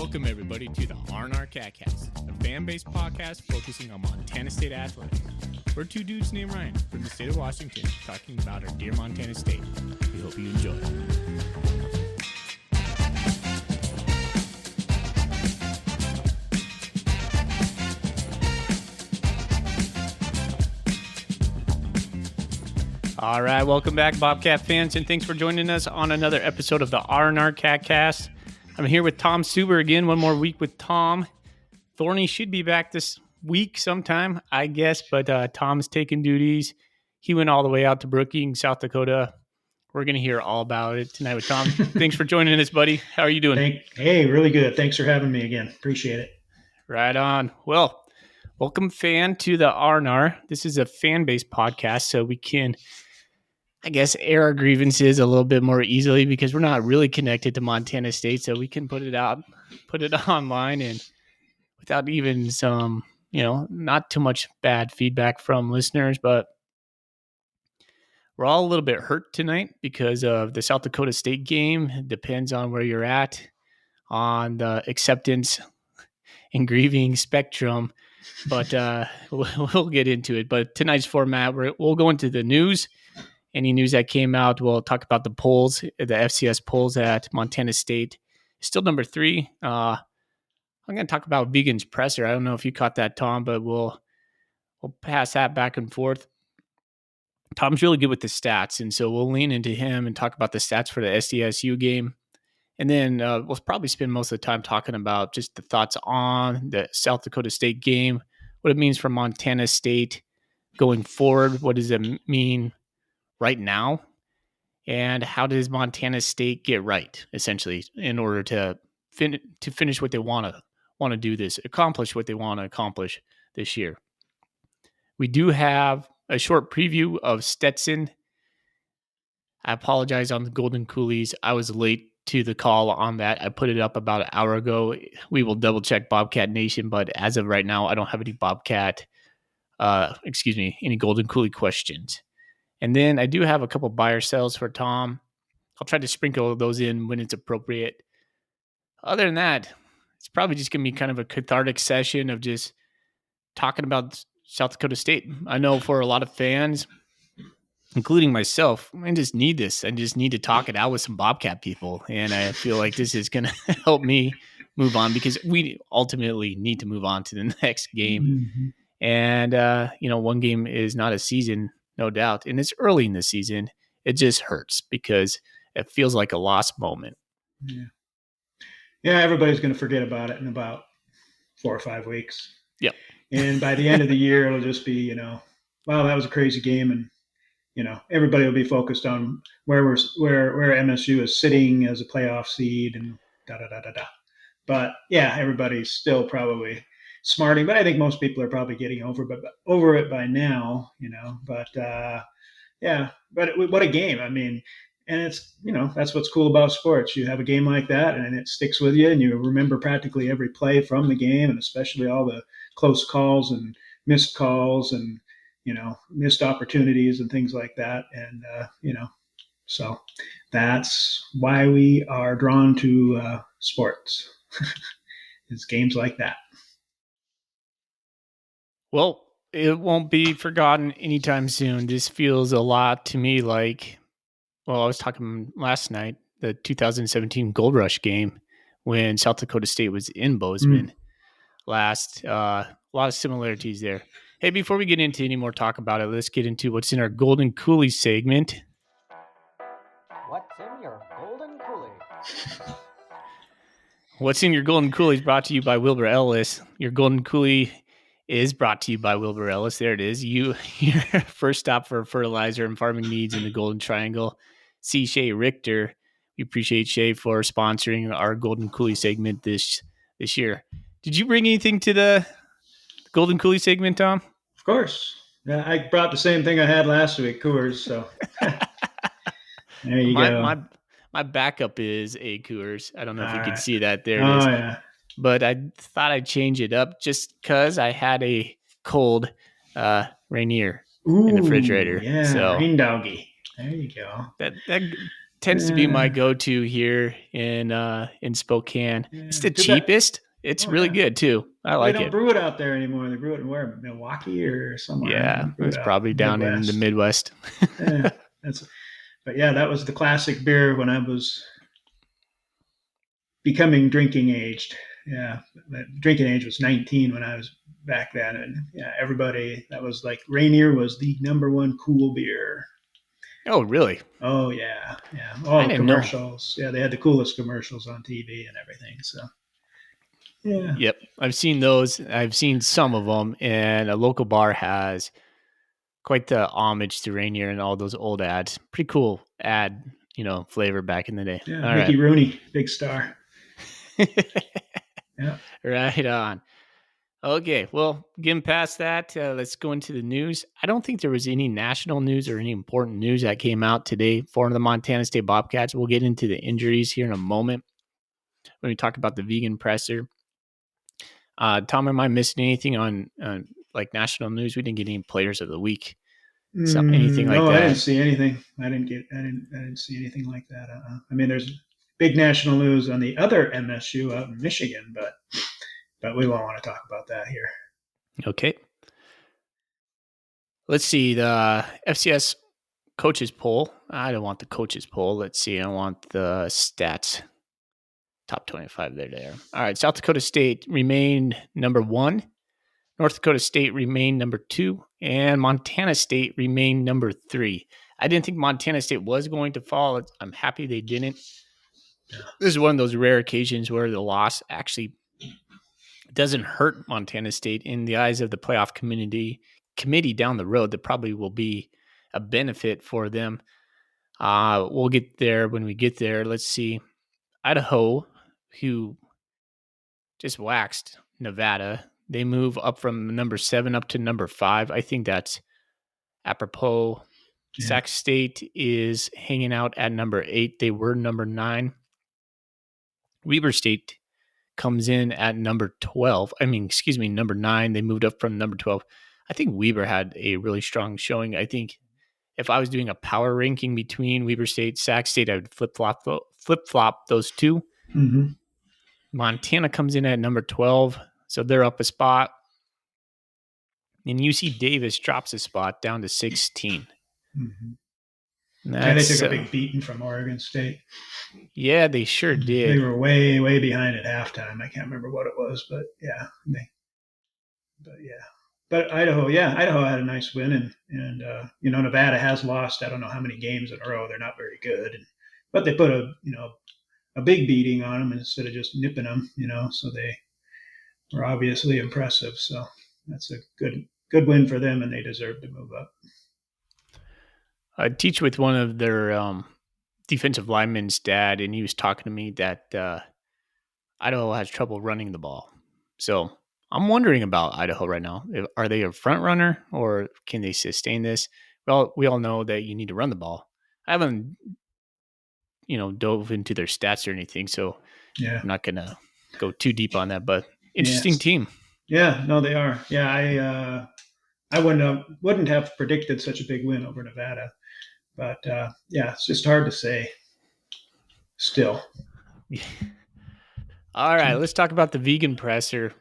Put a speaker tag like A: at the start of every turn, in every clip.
A: Welcome, everybody, to the R&R Catcast, a fan-based podcast focusing on Montana State athletics. We're two dudes named Ryan from the state of Washington talking about our dear Montana State. We hope you enjoy. All right, welcome back, Bobcat fans, and thanks for joining us on another episode of the R&R Catcast. I'm here with Tom Stuber again, one more week with Tom. Thorny should be back this week sometime, I guess, but Tom's taking duties. He went all the way out to Brookings, South Dakota. We're going to hear all about it tonight with Tom. Thanks for joining us, buddy. How are you doing?
B: Hey, really good. Thanks for having me again. Appreciate it.
A: Right on. Well, welcome, fan, to the R&R. This is a fan-based podcast, so we can, I guess, air our grievances a little bit more easily because we're not really connected to Montana State, so we can put it online, and without even some, not too much bad feedback from listeners. But we're all a little bit hurt tonight because of the South Dakota State game. It depends on where you're at on the acceptance and grieving spectrum, but we'll get into it. But tonight's format, we'll go into the news. Any news that came out, we'll talk about the polls, the FCS polls at Montana State. Still number 3. I'm going to talk about Vegan's presser. I don't know if you caught that, Tom, but we'll pass that back and forth. Tom's really good with the stats, and so we'll lean into him and talk about the stats for the SDSU game. And then we'll probably spend most of the time talking about just the thoughts on the South Dakota State game, what it means for Montana State going forward, what does it mean right now, and how does Montana State get right, essentially, in order to finish what they want to do accomplish what they want to accomplish this year. We do have a short preview of Stetson. I apologize on the Golden Coolies. I was late to the call on that. I put it up about an hour ago. We will double check Bobcat Nation, but as of right now, I don't have any any Golden Coolie questions. And then I do have a couple buyer sells for Tom. I'll try to sprinkle those in when it's appropriate. Other than that, it's probably just going to be kind of a cathartic session of just talking about South Dakota State. I know for a lot of fans, including myself, I just need this. I just need to talk it out with some Bobcat people. And I feel like this is going to help me move on because we ultimately need to move on to the next game. Mm-hmm. And, one game is not a season, no doubt. And it's early in the season. It just hurts because it feels like a lost moment.
B: Yeah, everybody's going to forget about it in about 4 or 5 weeks.
A: Yep.
B: And by the end of the year, it'll just be, wow, that was a crazy game. And, everybody will be focused on where MSU is sitting as a playoff seed and da-da-da-da-da. But, yeah, everybody's still probably smarting. But I think most people are probably getting over it by now, But, but what a game. I mean, and it's, that's what's cool about sports. You have a game like that and it sticks with you and you remember practically every play from the game and especially all the close calls and missed calls and, missed opportunities and things like that. And, so that's why we are drawn to sports. It's games like that.
A: Well, it won't be forgotten anytime soon. This feels a lot to me like, well, I was talking last night, the 2017 Gold Rush game when South Dakota State was in Bozeman last. A lot of similarities there. Hey, before we get into any more talk about it, let's get into what's in our Golden Coolie segment.
C: What's in your Golden Coolie?
A: What's in your Golden Coolie is brought to you by Wilbur Ellis. Your Golden Coolie is brought to you by Wilbur Ellis. There it is. Your first stop for fertilizer and farming needs in the Golden Triangle. See Shay Richter. We appreciate Shay for sponsoring our Golden Coolie segment this year. Did you bring anything to the Golden Coolie segment, Tom?
B: Of course. Yeah, I brought the same thing I had last week, Coors. So there you go.
A: My backup is a Coors. I don't know if you can see that. There
B: it is.
A: Yeah. But I thought I'd change it up just because I had a cold Rainier in the refrigerator.
B: Yeah,
A: so,
B: Rain Doggy. There you go.
A: That tends to be my go-to here in Spokane.
B: Yeah.
A: It's the
B: Too bad-
A: cheapest. It's really good too. I
B: Well, they
A: like
B: don't
A: it.
B: brew it out there anymore. They brew it in where? Milwaukee or somewhere.
A: Yeah,
B: They don't brew
A: it's
B: it out
A: probably down in the Midwest.
B: Yeah, but yeah, that was the classic beer when I was becoming drinking aged. Yeah, drinking age was 19 when I was back then, and yeah, everybody that was like Rainier was the number one cool beer.
A: Oh, really?
B: Oh yeah, yeah. All
A: I
B: the
A: didn't know.
B: commercials. Yeah, they had the coolest commercials on TV and everything. So yeah.
A: Yep, I've seen those. I've seen some of them, and a local bar has quite the homage to Rainier and all those old ads. Pretty cool ad, flavor back in the day.
B: Yeah,
A: All
B: Mickey
A: right.
B: Rooney, big star. Yeah.
A: Right on. Okay, well, getting past that, let's go into the news. I don't think there was any national news or any important news that came out today for the Montana State Bobcats. We'll get into the injuries here in a moment when we talk about the vegan presser. Tom, am I missing anything on like national news? We didn't get any players of the week, anything like
B: No, I didn't
A: that.
B: see anything. I didn't see anything like that. I mean, there's big national news on the other MSU out in Michigan, but we won't want to talk about that here.
A: Okay. Let's see the FCS coaches poll. I don't want the coaches poll. Let's see. I want the stats. Top 25 there. All right. South Dakota State remained number 1. North Dakota State remained number 2. And Montana State remained number 3. I didn't think Montana State was going to fall. I'm happy they didn't. This is one of those rare occasions where the loss actually doesn't hurt Montana State in the eyes of the playoff committee down the road. That probably will be a benefit for them. We'll get there when we get there. Let's see. Idaho, who just waxed Nevada. They move up from number 7 up to number 5. I think that's apropos. Yeah. Sac State is hanging out at number 8. They were number 9. Weber State comes in at number 12. Number 9. They moved up from number 12. I think Weber had a really strong showing. I think if I was doing a power ranking between Weber State, Sac State, I would flip-flop those two.
B: Mm-hmm.
A: Montana comes in at number 12, so they're up a spot. And UC Davis drops a spot down to 16.
B: Mm-hmm. Yeah, they took a big beating from Oregon State.
A: Yeah, they sure did.
B: They were way, way behind at halftime. I can't remember what it was, but yeah. But Idaho had a nice win, and Nevada has lost I don't know how many games in a row. They're not very good, but they put a big beating on them instead of just nipping them, so they were obviously impressive. So that's a good win for them, and they deserve to move up.
A: I teach with one of their defensive linemen's dad, and he was talking to me that Idaho has trouble running the ball. So I'm wondering about Idaho right now. Are they a front runner, or can they sustain this? Well, we all know that you need to run the ball. I haven't, dove into their stats or anything, so yeah. I'm not going to go too deep on that, but interesting team.
B: Yeah, no, they are. Yeah, I wouldn't have predicted such a big win over Nevada, but it's just hard to say still.
A: All right, let's talk about the vegan presser.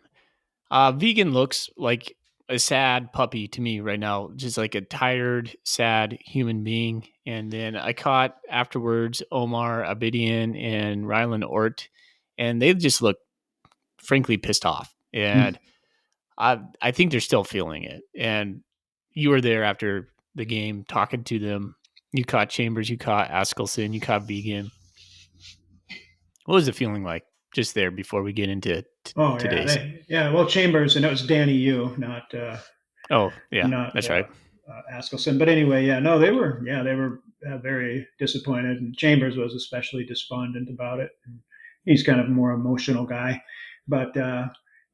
A: Vegan looks like a sad puppy to me right now, just like a tired, sad human being. And then I caught afterwards Omar Abidian and Rylan Ort, and they just look frankly pissed off. And I think they're still feeling it. And you were there after the game talking to them. You caught Chambers, you caught Askelson, you caught Vegan. What was the feeling like just there before we get into today's?
B: Well, Chambers, and it was Danny Yu, not
A: that's right.
B: Askelson. But anyway, they were very disappointed, and Chambers was especially despondent about it. And he's kind of a more emotional guy, but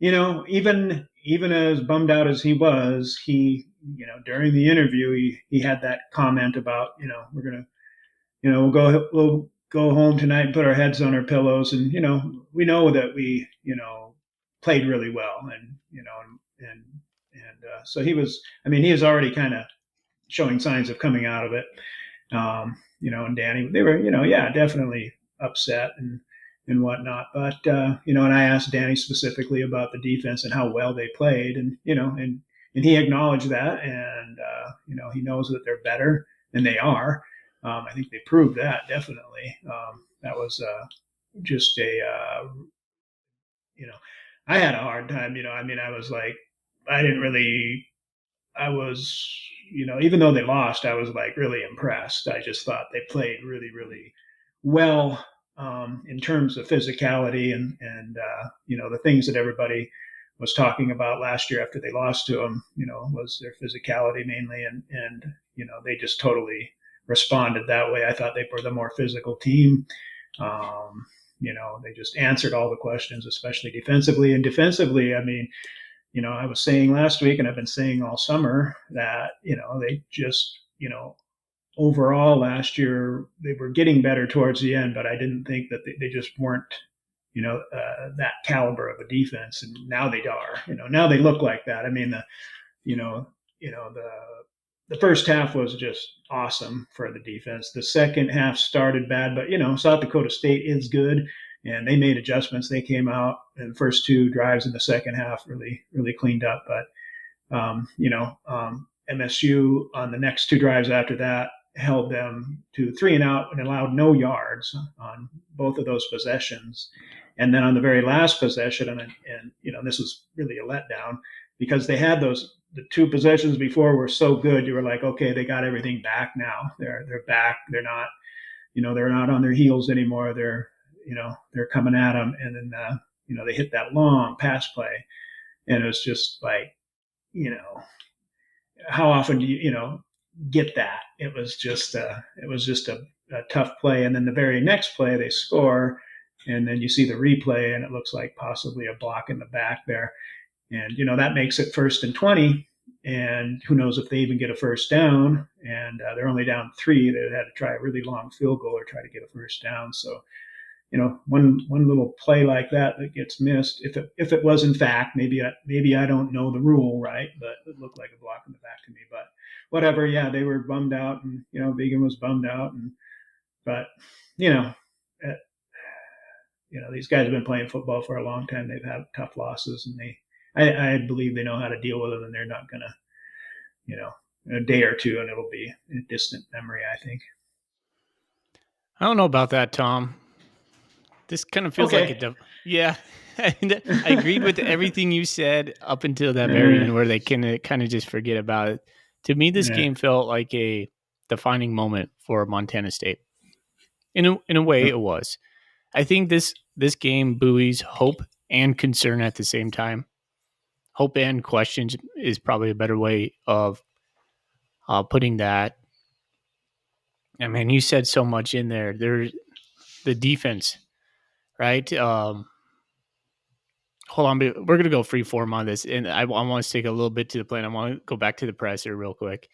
B: even as bummed out as he was, he during the interview he had that comment about we're gonna we'll go home tonight and put our heads on our pillows, and we know that we played really well, and so he was already kind of showing signs of coming out of it, And Danny, they were, definitely upset and whatnot. But, and I asked Danny specifically about the defense and how well they played. And he acknowledged that. And, he knows that they're better, and they are. I think they proved that definitely. That was just I had a hard time, I was like, I didn't really, I was, even though they lost, I was like really impressed. I just thought they played really, really well in terms of physicality and the things that everybody was talking about last year after they lost to them, was their physicality mainly. And they just totally responded that way. I thought they were the more physical team. They just answered all the questions, especially defensively. And defensively, I mean, I was saying last week, and I've been saying all summer that, they just, overall last year, they were getting better towards the end, but I didn't think that they just weren't, that caliber of a defense. And now they are, now they look like that. I mean, you know, the first half was just awesome for the defense. The second half started bad, but South Dakota State is good, and they made adjustments. They came out in the first two drives in the second half really, really cleaned up. But MSU on the next two drives after that held them to 3-and-out and allowed no yards on both of those possessions. And then on the very last possession, and this was really a letdown because they had the two possessions before were so good. You were like, okay, they got everything back now. They're back. They're not, they're not on their heels anymore. They're coming at them. And then, they hit that long pass play. And it was just like, how often do you get that? It was just a tough play. And then the very next play they score, and then you see the replay, and it looks like possibly a block in the back there. And, that makes it 1st and 20. And who knows if they even get a first down. And they're only down 3. They had to try a really long field goal or try to get a first down. So, one little play like that gets missed. If it was in fact, maybe I don't know the rule, right? But it looked like a block in the back to me. But whatever, yeah, they were bummed out, and Vegan was bummed out, but uh, these guys have been playing football for a long time. They've had tough losses, and I believe they know how to deal with them, and they're not gonna, a day or two, and it'll be a distant memory, I think.
A: I don't know about that, Tom. This kind of feels
B: okay.
A: like yeah. I agreed with everything you said up until that very end, where they can kind of just forget about it. To me, this game felt like a defining moment for Montana State. In a way, it was. I think this game buoys hope and concern at the same time. Hope and questions is probably a better way of putting that. I mean, you said so much in there. There's the defense, right? Hold on, we're going to go free form on this, and I want to take a little bit to the plan. I want to go back to the presser real quick.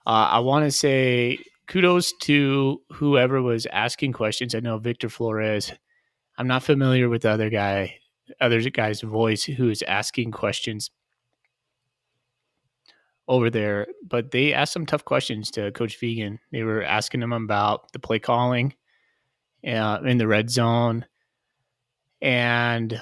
A: I want to say kudos to whoever was asking questions. I know Victor Flores. I'm not familiar with the other guy's voice who is asking questions over there, but they asked some tough questions to Coach Vegan. They were asking him about the play calling in the red zone and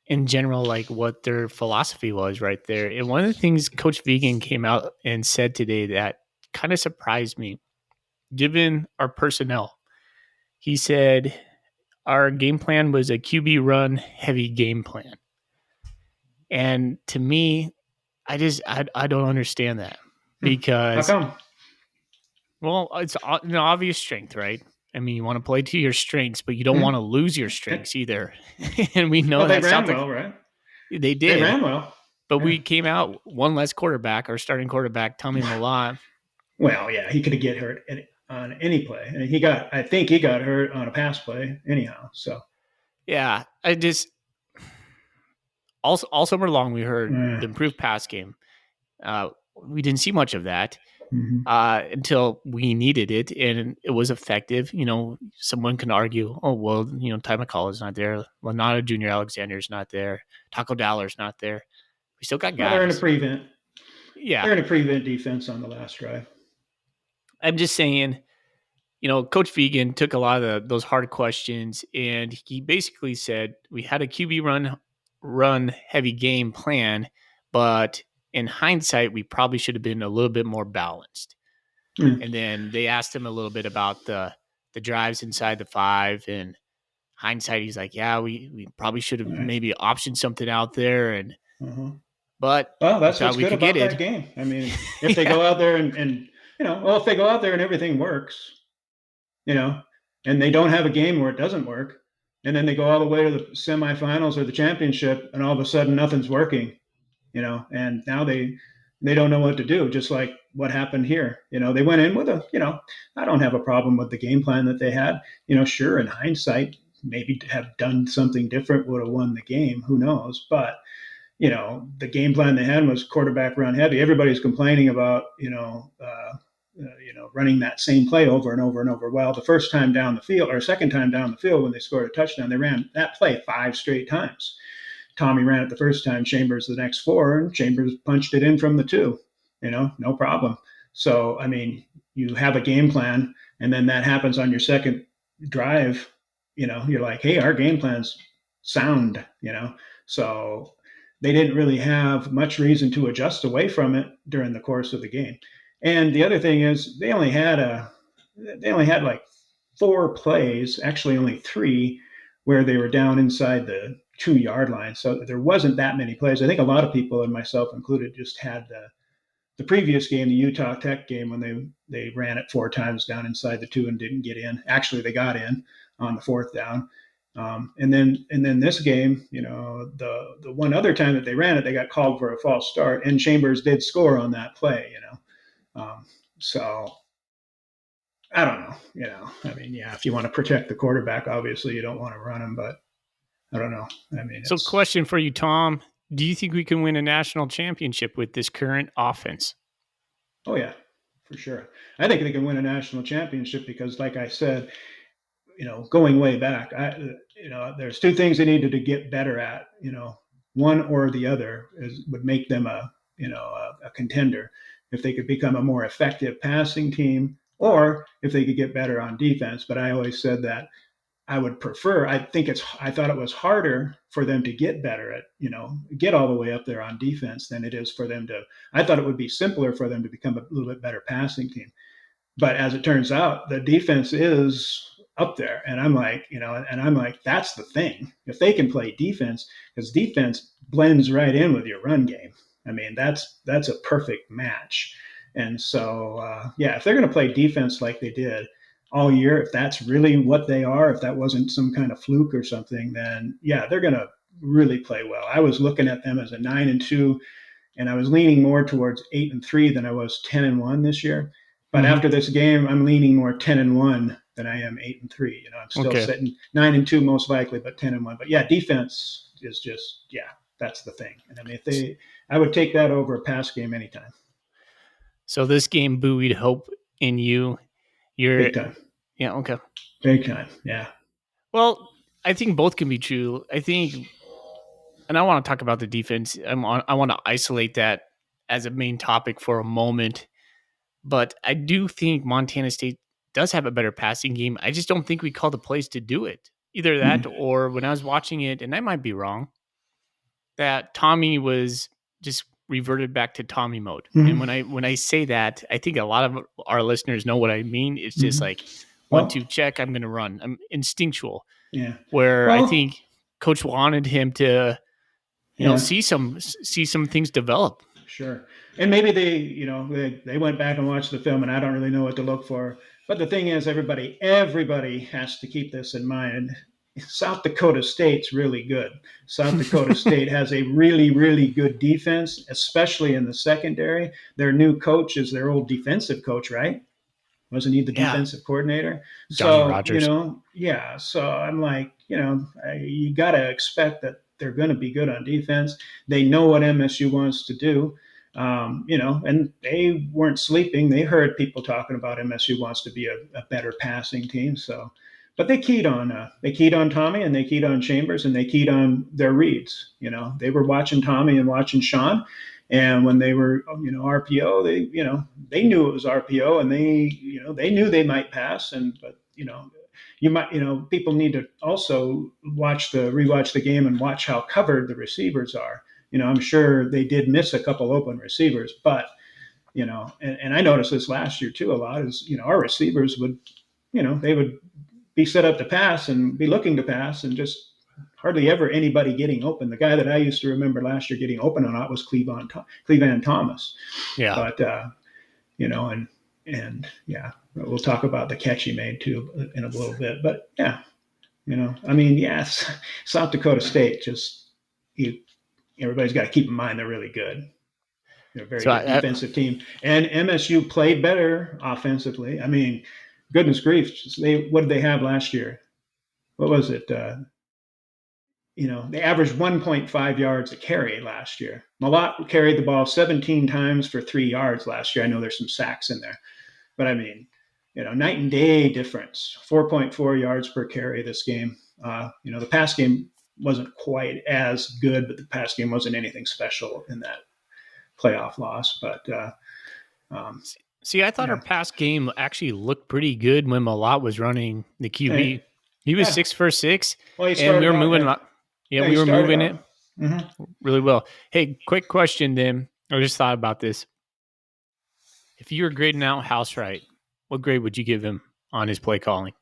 A: in general, like what their philosophy was right there. And one of the things Coach Vegan came out and said today that kind of surprised me, given our personnel. He said our game plan was a QB run heavy game plan. And to me, I don't understand that because,
B: how come?
A: well, it's an obvious strength, right? I mean, you want to play to your strengths, but you don't want to lose your strengths either. And we know
B: they
A: that
B: ran well, right?
A: They did.
B: They ran well.
A: But we came out one less quarterback, our starting quarterback, Tommy Millat.
B: Well, yeah, he could get hurt on any play. And I think he got hurt on a pass play anyhow. So,
A: yeah, all summer long we heard the improved pass game. We didn't see much of that until we needed it, and it was effective. Someone can argue, oh well, Ty McCall is not there, Lanata Junior Alexander is not there, Taco Dollar's not there. We still got guys.
B: They're in a prevent.
A: Yeah,
B: They're in a prevent defense on the last drive.
A: I'm just saying, Coach Vegan took a lot of those hard questions, and he basically said we had a QB run heavy game plan, but in hindsight, we probably should have been a little bit more balanced. And then they asked him a little bit about the drives inside the 5, and hindsight, he's like, yeah, we probably should have maybe optioned something out there, and but
B: well, that's
A: thought
B: what's
A: we
B: good
A: could get
B: about that
A: it.
B: game. I mean, if they go out there and if they go out there and everything works, and they don't have a game where it doesn't work, and then they go all the way to the semifinals or the championship, and all of a sudden nothing's working, and now they don't know what to do, just like what happened here. They went in with I don't have a problem with the game plan that they had. Sure, in hindsight, maybe have done something different would have won the game. Who knows? But the game plan they had was quarterback run heavy. Everybody's complaining about, running that same play over and over and over. Well, the first time down the field or second time down the field when they scored a touchdown, they ran that play 5 straight times. Tommy ran it the first time, Chambers the next 4, and Chambers punched it in from the 2, no problem. So, I mean, you have a game plan, and then that happens on your second drive, you're like, hey, our game plan's sound, So they didn't really have much reason to adjust away from it during the course of the game. And the other thing is they only had like 4 plays, actually only 3, where they were down inside the 2-yard line. So there wasn't that many plays. I think a lot of people, and myself included, just had the previous game, the Utah Tech game, when they ran it 4 times down inside the 2 and didn't get in. Actually, they got in on the 4th down. And then this game, the one other time that they ran it, they got called for a false start, and Chambers did score on that play. So I don't know. I mean, yeah, if you want to protect the quarterback, obviously you don't want to run him, but I don't know. I mean,
A: So, question for you, Tom: do you think we can win a national championship with this current offense?
B: Oh yeah, for sure. I think they can win a national championship because, like I said, going way back, there's 2 things they needed to get better at. One or the other would make them a contender. If they could become a more effective passing team, or if they could get better on defense. But I always said that I would prefer. I thought it was harder for them to get better at, get all the way up there on defense than it is for them to. I thought it would be simpler for them to become a little bit better passing team. But as it turns out, the defense is up there. And I'm like, that's the thing. If they can play defense, because defense blends right in with your run game. I mean, that's a perfect match. And so, if they're going to play defense like they did all year, if that's really what they are, if that wasn't some kind of fluke or something, then yeah, they're going to really play well. I was looking at them as a 9-2, and I was leaning more towards 8-3 than I was 10-1 this year. But after this game, I'm leaning more 10-1 than I am 8-3. I'm still sitting 9-2 most likely, but 10-1. But yeah, defense is just that's the thing. And I mean, I would take that over a pass game anytime.
A: So this game buoyed hope in you.
B: Big time.
A: Yeah. Okay.
B: Big time. Yeah.
A: Well, I think both can be true. I think, and I want to talk about the defense. I want to isolate that as a main topic for a moment. But I do think Montana State does have a better passing game. I just don't think we call the plays to do it. Either that or when I was watching it, and I might be wrong, that Tommy was just reverted back to Tommy mode. And when I say that, I think a lot of our listeners know what I mean. It's just like 1-2 check, I'm going to run. I'm instinctual.
B: Yeah.
A: Where I think Coach wanted him to see some things develop.
B: Sure. And maybe they went back and watched the film, and I don't really know what to look for. But the thing is, everybody has to keep this in mind. South Dakota State's really good. South Dakota State has a really, really good defense, especially in the secondary. Their new coach is their old defensive coach, right? Wasn't he the defensive coordinator?
A: Johnny Rogers.
B: So I'm like, you got to expect that they're going to be good on defense. They know what MSU wants to do. And they weren't sleeping. They heard people talking about MSU wants to be a better passing team. So, but they keyed on Tommy, and they keyed on Chambers, and they keyed on their reads. They were watching Tommy and watching Sean, And when they were, RPO, they knew it was RPO, and they knew they might pass. But you might, people need to also rewatch the game and watch how covered the receivers are. I'm sure they did miss a couple open receivers, but and I noticed this last year too a lot is, our receivers would, they would be set up to pass and be looking to pass, and just hardly ever anybody getting open. The guy that I used to remember last year getting open on that was Cleveland Thomas.
A: Yeah.
B: But and yeah, we'll talk about the catch he made too in a little bit. But yeah, yes, South Dakota State everybody's got to keep in mind they're really good. They're a very good defensive team, and MSU played better offensively. I mean, goodness grief, what did they have last year? What was it? They averaged 1.5 yards a carry last year. Malott carried the ball 17 times for 3 yards last year. I know there's some sacks in there, but I mean, night and day difference. 4.4 yards per carry this game. The pass game wasn't quite as good, but the pass game wasn't anything special in that playoff loss. But
A: see, I thought our pass game actually looked pretty good when Malott was running the QB. He was 6 for 6, and we were moving. We were moving it really well. Hey, quick question then. I just thought about this. If you were grading out Housewright, what grade would you give him on his play calling?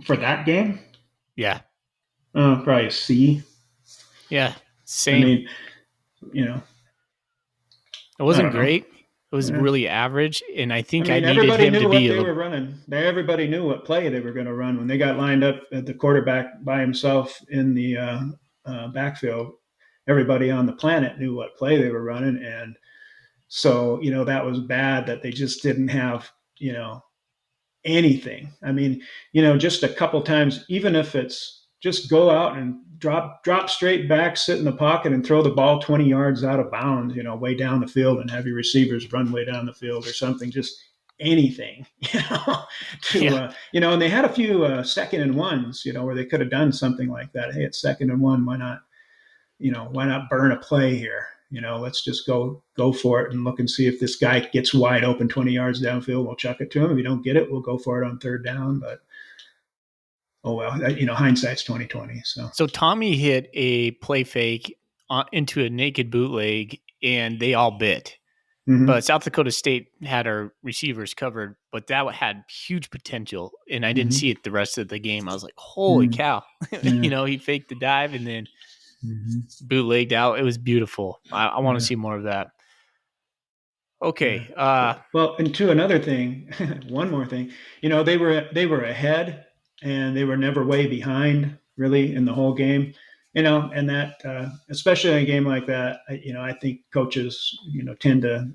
B: For that game?
A: Yeah.
B: Probably a C.
A: Yeah, same.
B: I mean,
A: it wasn't great. It was really average, and I think I needed
B: everybody
A: him
B: knew
A: to
B: what
A: be
B: they were running. Everybody knew what play they were going to run when they got lined up at the quarterback by himself in the backfield. Everybody on the planet knew what play they were running, and so that was bad that they just didn't have anything. I mean, just a couple times, even if it's just go out and drop straight back, sit in the pocket, and throw the ball 20 yards out of bounds, way down the field, and have your receivers run way down the field or something. Just anything, and they had a few 2nd and 1s, where they could have done something like that. Hey, it's 2nd and 1. Why not burn a play here? Let's just go for it and look and see if this guy gets wide open 20 yards downfield. We'll chuck it to him. If we don't get it, we'll go for it on 3rd down. But oh well, hindsight's 2020.
A: So Tommy hit a play fake into a naked bootleg, and they all bit. Mm-hmm. But South Dakota State had our receivers covered, but that had huge potential, and I didn't see it the rest of the game. I was like, holy cow. Yeah. He faked the dive and then bootlegged out. It was beautiful. I want to see more of that. Okay.
B: Well, and to another thing, one more thing, they were ahead, and they were never way behind really in the whole game, and that, especially in a game like that, I think coaches, tend to,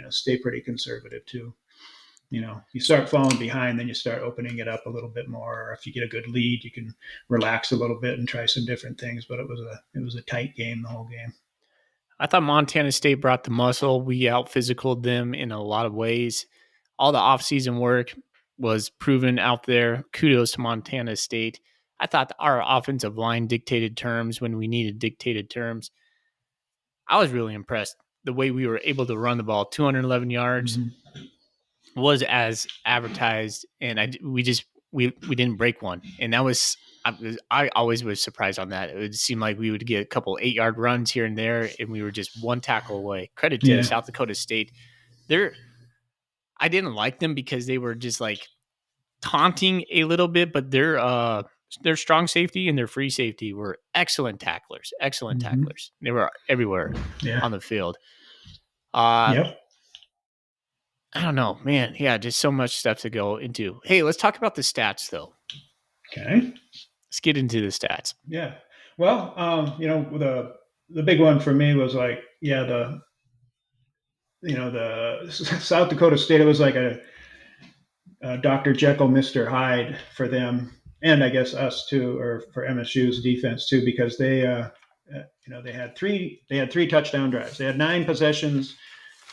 B: stay pretty conservative too. You start falling behind, then you start opening it up a little bit more. Or if you get a good lead, you can relax a little bit and try some different things. But it was a tight game the whole game.
A: I thought Montana State brought the muscle. We out-physicaled them in a lot of ways. All the off-season work was proven out there. Kudos to Montana State. I thought our offensive line dictated terms when we needed dictated terms. I was really impressed the way we were able to run the ball. 211 yards was as advertised, and we didn't break one. And that was I always was surprised on that. It would seem like we would get a couple 8-yard runs here and there, and we were just one tackle away. Credit to South Dakota State. I didn't like them because they were just like taunting a little bit, but their strong safety and their free safety were excellent tacklers. Tacklers. They were everywhere on the field.
B: Yep.
A: I don't know, man. Yeah, just so much stuff to go into. Hey, let's talk about the stats, though.
B: Okay.
A: Let's get into the stats.
B: Yeah. Well, the big one for me was like, the South Dakota State, it was like a Dr. Jekyll, Mr. Hyde for them, and I guess us too, or for MSU's defense too, because they had three touchdown drives. They had 9 possessions,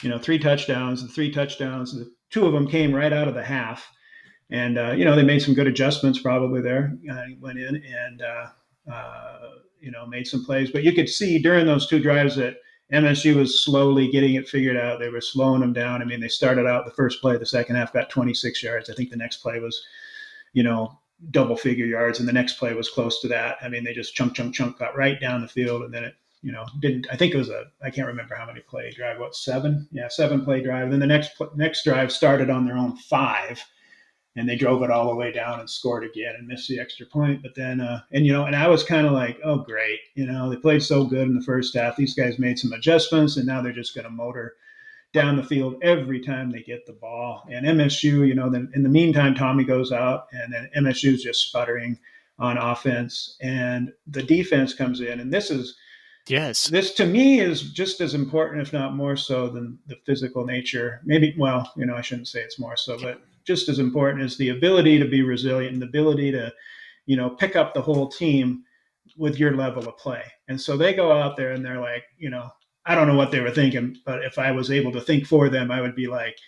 B: 3 touchdowns. The 3 touchdowns, 2 of them came right out of the half, and they made some good adjustments probably there. Went in and made some plays, but you could see during those 2 drives that MSU was slowly getting it figured out. They were slowing them down. I mean, they started out the first play of the second half, got 26 yards. I think the next play was, double figure yards, and the next play was close to that. I mean, they just chunk, got right down the field, and then it, didn't. I think it was I can't remember how many play drive. What, 7? Yeah, 7 play drive. And then the next drive started on their own 5, and they drove it all the way down and scored again and missed the extra point. But then, and I was kind of like, oh, great. They played so good in the first half. These guys made some adjustments, and now they're just going to motor down the field every time they get the ball. And MSU, then in the meantime, Tommy goes out, and then MSU is just sputtering on offense, and the defense comes in. And this to me is just as important, if not more so, than the physical nature. Maybe, well, I shouldn't say it's more so, but just as important is the ability to be resilient and the ability to, pick up the whole team with your level of play. And so they go out there and they're like, I don't know what they were thinking, but if I was able to think for them, I would be like,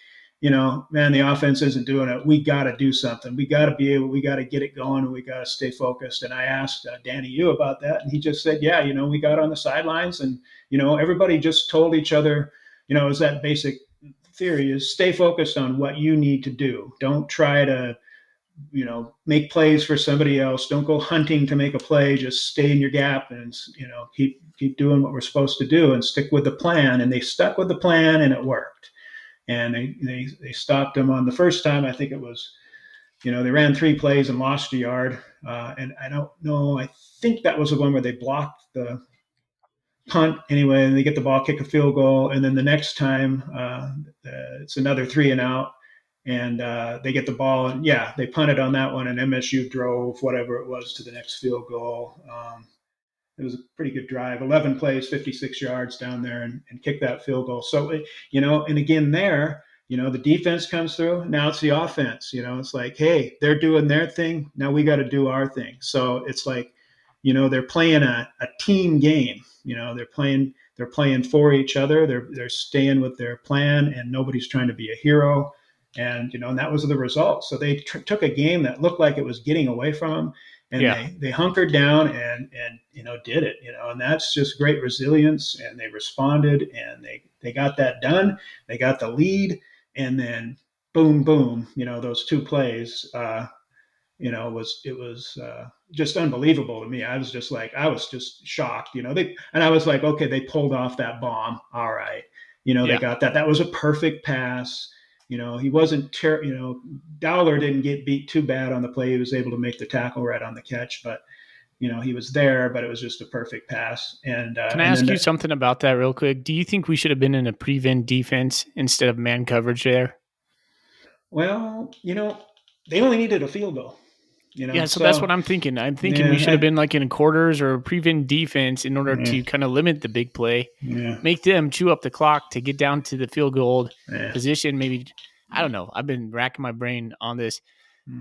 B: man, the offense isn't doing it. We got to do something. We got to get it going, and we got to stay focused. And I asked Danny Yu about that, and he just said, yeah, we got on the sidelines, and, everybody just told each other, is that basic theory is stay focused on what you need to do. Don't try to, make plays for somebody else. Don't go hunting to make a play. Just stay in your gap and, keep doing what we're supposed to do and stick with the plan. And they stuck with the plan, and it worked. And they stopped them on the first time. I think it was, they ran 3 plays and lost a yard. And I don't know. I think that was the one where they blocked the punt anyway, and they get the ball, kick a field goal. And then the next time it's another 3 and out. And they get the ball, and they punted on that one, and MSU drove whatever it was to the next field goal. It was a pretty good drive, 11 plays, 56 yards down there, and kicked that field goal. So, and again there, the defense comes through. Now it's the offense. It's like, hey, they're doing their thing. Now we got to do our thing. So it's like, they're playing a team game. They're playing for each other. They're staying with their plan, and nobody's trying to be a hero. And, and that was the result. So they took a game that looked like it was getting away from them, and they hunkered down and did it, and that's just great resilience. And they responded, and they got that done. They got the lead, and then boom, boom, those 2 plays, it was just unbelievable to me. I was just shocked, and I was like, okay, they pulled off that bomb. All right. They got that. That was a perfect pass. He wasn't, Dowler didn't get beat too bad on the play. He was able to make the tackle right on the catch, but, he was there, but it was just a perfect pass. And
A: can I ask you something about that real quick? Do you think we should have been in a prevent defense instead of man coverage there?
B: Well, they only needed a field goal.
A: So that's what I'm thinking. I'm thinking we should have been like in quarters or prevent defense in order to kind of limit the big play, make them chew up the clock to get down to the field goal position. Maybe, I don't know. I've been racking my brain on this.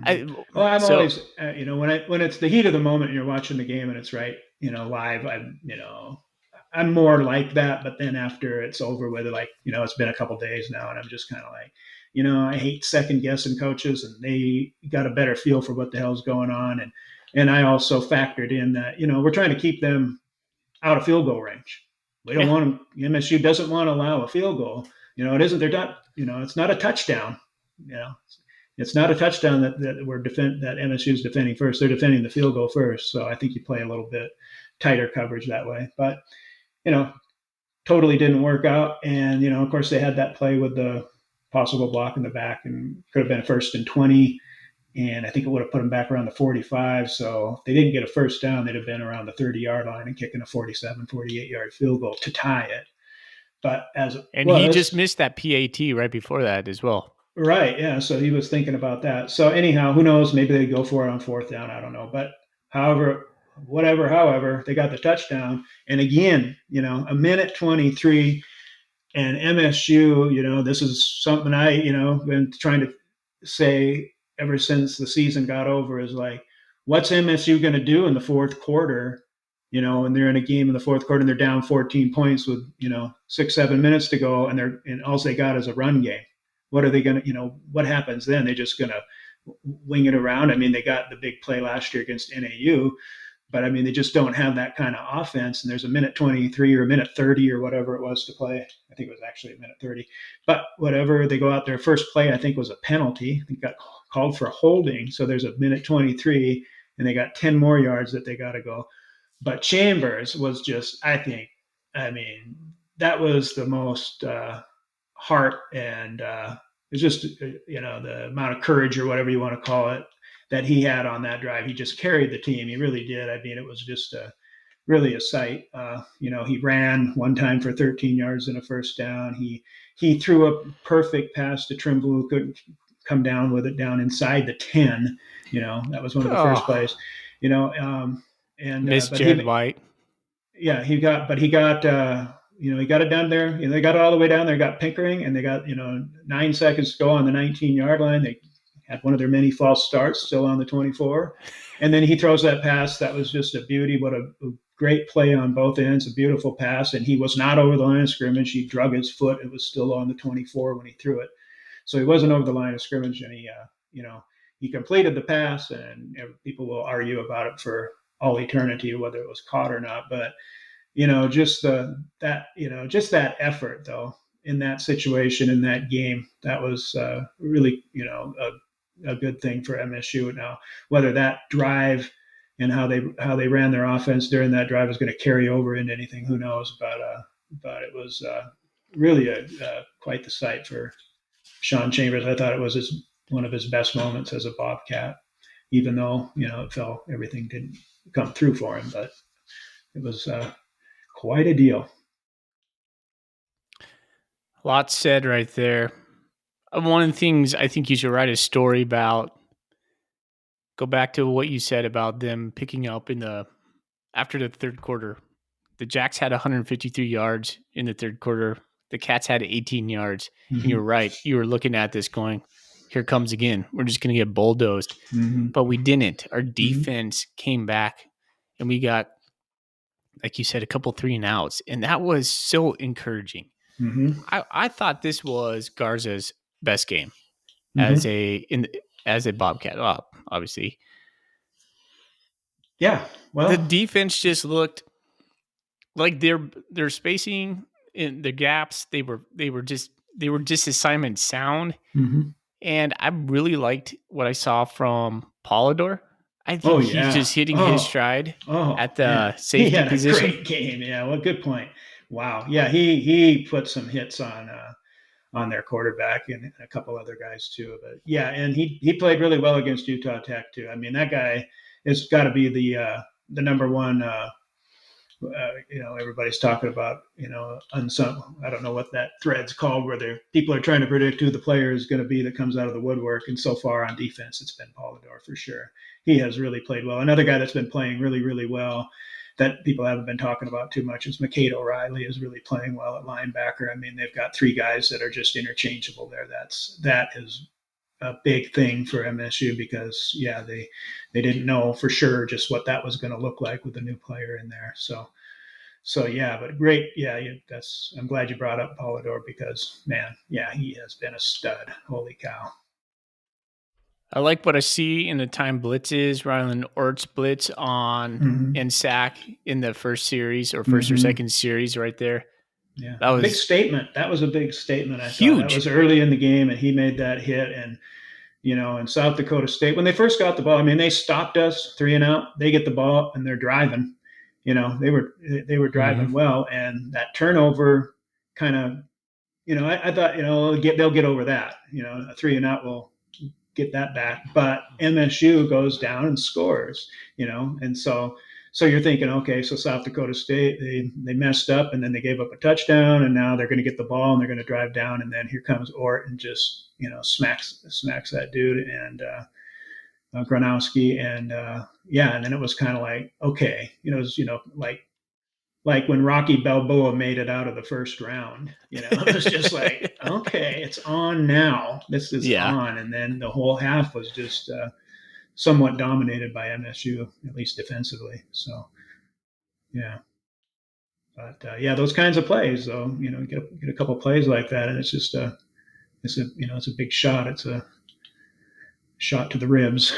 B: I'm always, when it's the heat of the moment and you're watching the game and it's right, live, I'm more like that. But then after it's over with, like, it's been a couple days now, and I'm just kind of like, I hate second guessing coaches, and they got a better feel for what the hell's going on. And I also factored in that, we're trying to keep them out of field goal range. We don't want them. MSU doesn't want to allow a field goal. It isn't, they're not, it's not a touchdown. It's not a touchdown that MSU is defending first. They're defending the field goal first. So I think you play a little bit tighter coverage that way, but, totally didn't work out. And, of course they had that play with the possible block in the back, and could have been a 1st and 20. And I think it would have put them back around the 45. So if they didn't get a first down, they'd have been around the 30-yard line and kicking a 47, 48-yard field goal to tie it. But
A: he just missed that PAT right before that as well.
B: Right. Yeah. So he was thinking about that. So anyhow, who knows? Maybe they go for it on 4th down. I don't know. But however, they got the touchdown. And again, a minute 23. And MSU, this is something I, been trying to say ever since the season got over, is like, what's MSU going to do in the 4th quarter? And they're in a game in the 4th quarter and they're down 14 points with, 6-7 minutes to go, and all they got is a run game. What are they going to, what happens then? They're just going to wing it around. I mean, they got the big play last year against NAU, But I mean, they just don't have that kind of offense. And there's a minute 23 or a minute 30 or whatever it was to play. I think it was actually a minute 30. But whatever, they go out there. First play, I think, was a penalty. They got called for holding. So there's a minute 23, and they got 10 more yards that they got to go. But Chambers was just, I think, I mean, that was the most heart and it's just, the amount of courage or whatever you want to call it that he had on that drive. He just carried the team. He really did. I mean, it was just really a sight. He ran one time for 13 yards and a first down. He threw a perfect pass to Trimble, who couldn't come down with it down inside the 10. That was one of the first plays.
A: Miss
B: But
A: Jared White.
B: Yeah, he got he got it down there. They got it all the way down there. Got Pickering, and they got 9 seconds to go on the 19-yard line. They had one of their many false starts still on the 24, and then he throws that pass. That was just a beauty. What a great play on both ends. A beautiful pass, and he was not over the line of scrimmage. He drug his foot. It was still on the 24 when he threw it, so he wasn't over the line of scrimmage, and he completed the pass. And people will argue about it for all eternity whether it was caught or not, but just that effort though in that situation, in that game, that was really a good thing for MSU. Now whether that drive and how they ran their offense during that drive is going to carry over into anything, who knows, but it was really quite the sight for Sean Chambers. I thought it was one of his best moments as a Bobcat, even though everything didn't come through for him, but it was quite a deal.
A: Lots said right there. One of the things I think you should write a story about, go back to what you said about them picking up after the third quarter. The Jacks had 153 yards in the third quarter. The Cats had 18 yards.
B: Mm-hmm.
A: And you're right. You were looking at this going, here comes again. We're just going to get bulldozed.
B: Mm-hmm.
A: But we didn't. Our defense came back, and we got, like you said, a couple 3-and-outs. And that was so encouraging.
B: Mm-hmm.
A: I thought this was Garza's best game as a Bobcat, obviously.
B: Yeah, well,
A: the defense just looked like their spacing in the gaps. They were just assignment sound, and I really liked what I saw from Polidor. I think he's just hitting his stride at the safety position.
B: Great game, yeah. Well, good point. Wow, yeah, he put some hits on their quarterback and a couple other guys too. But yeah, and he played really well against Utah Tech too. I mean, that guy has got to be the number one. Everybody's talking about unsung. I don't know what that thread's called, where people are trying to predict who the player is going to be that comes out of the woodwork. And so far on defense, it's been Polidor for sure. He has really played well. Another guy that's been playing really, really well that people haven't been talking about too much is McCade O'Reilly is really playing well at linebacker. I mean, they've got 3 guys that are just interchangeable there. That is a big thing for MSU because they didn't know for sure just what that was going to look like with a new player in there. So yeah, but great. Yeah, I'm glad you brought up Polidor because man, yeah, he has been a stud. Holy cow.
A: I like what I see in the time blitzes, Rylan Ort's blitz on and sack in the first series or first or second series right there.
B: Yeah, that was a big statement. That was a big statement. I
A: huge.
B: thought that was early in the game, and he made that hit. And in South Dakota State, when they first got the ball, I mean, they stopped us 3-and-out. They get the ball and they're driving. They were driving well, and that turnover kind of, I thought, they'll get over that. A 3-and-out will get that back, but MSU goes down and scores. And so you're thinking, okay, so South Dakota State, they messed up and then they gave up a touchdown, and now they're going to get the ball and they're going to drive down, and then here comes Ort and just smacks that dude and Gronowski, and and then it was kind of like, okay, it was like when Rocky Balboa made it out of the first round. It was just like, okay, it's on now. This is on, and then the whole half was just somewhat dominated by MSU, at least defensively. So, yeah. But those kinds of plays, though, get a couple plays like that, and it's just it's a big shot. It's a shot to the ribs.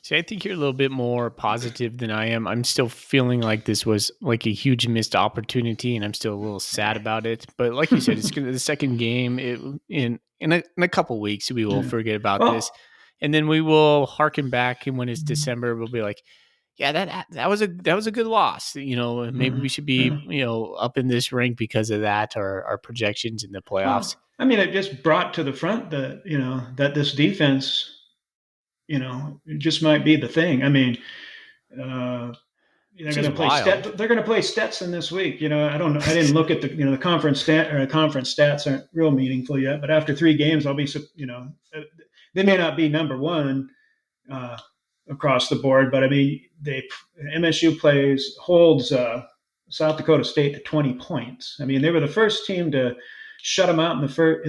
A: See, I think you're a little bit more positive than I am. I'm still feeling like this was like a huge missed opportunity, and I'm still a little sad about it. But like you said, it's gonna the second game. In a couple weeks, we will forget about this, and then we will harken back. And when it's December, we'll be like, "Yeah, that was a good loss." Maybe we should be up in this rank because of that, or our projections in the playoffs.
B: Well, I mean, it just brought to the front that that this defense, it just might be the thing. I mean, they're going to play they're going to play Stetson this week. I don't know. I didn't look at the conference conference stats aren't real meaningful yet. But after 3 games, I'll be they may not be number one across the board, but I mean MSU holds South Dakota State to 20 points. I mean, they were the first team to shut them out in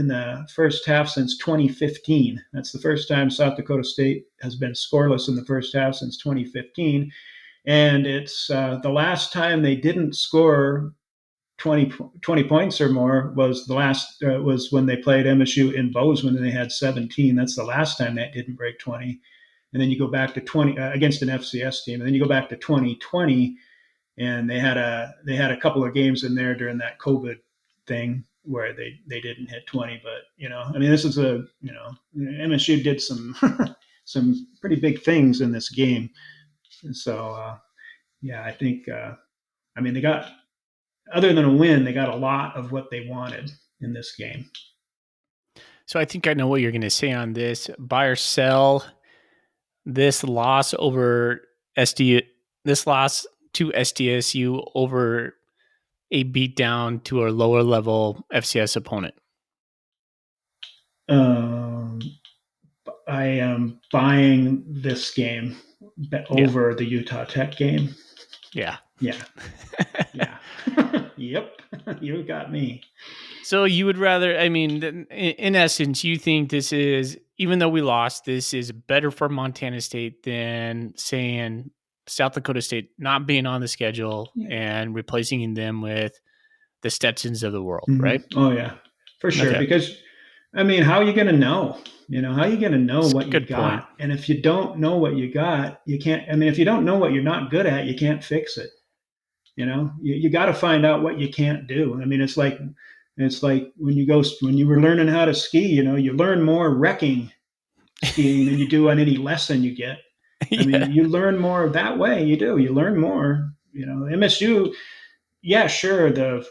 B: the first half since 2015. That's the first time South Dakota State has been scoreless in the first half since 2015. And it's the last time they didn't score 20 points or more was was when they played MSU in Bozeman and they had 17. That's the last time that didn't break 20. And then you go back to 20 against an FCS team, and then you go back to 2020, and they had a couple of games in there during that COVID thing where they didn't hit 20. But I mean, this is MSU did some some pretty big things in this game. And so, I think, I mean, they got, other than a win, they got a lot of what they wanted in this game.
A: So I think I know what you're going to say on this. Buy or sell this loss to SDSU over a beatdown to a lower level FCS opponent.
B: I am buying this game over the Utah Tech game.
A: Yeah.
B: Yeah. Yep. You got me.
A: So you would rather, I mean, in essence, you think this is, even though we lost, this is better for Montana State than saying South Dakota State not being on the schedule and replacing them with the Stetsons of the world, right?
B: Oh, yeah, for sure. Okay. Because, I mean, how are you going to know? How are you going to know what you got? Point. And if you don't know what you got, you can't, I mean, if you don't know what you're not good at, you can't fix it. You got to find out what you can't do. I mean, it's like when you were learning how to ski, you learn more wrecking skiing than you do on any lesson you get. I mean, you learn more that way. You learn more, MSU. Yeah, sure. The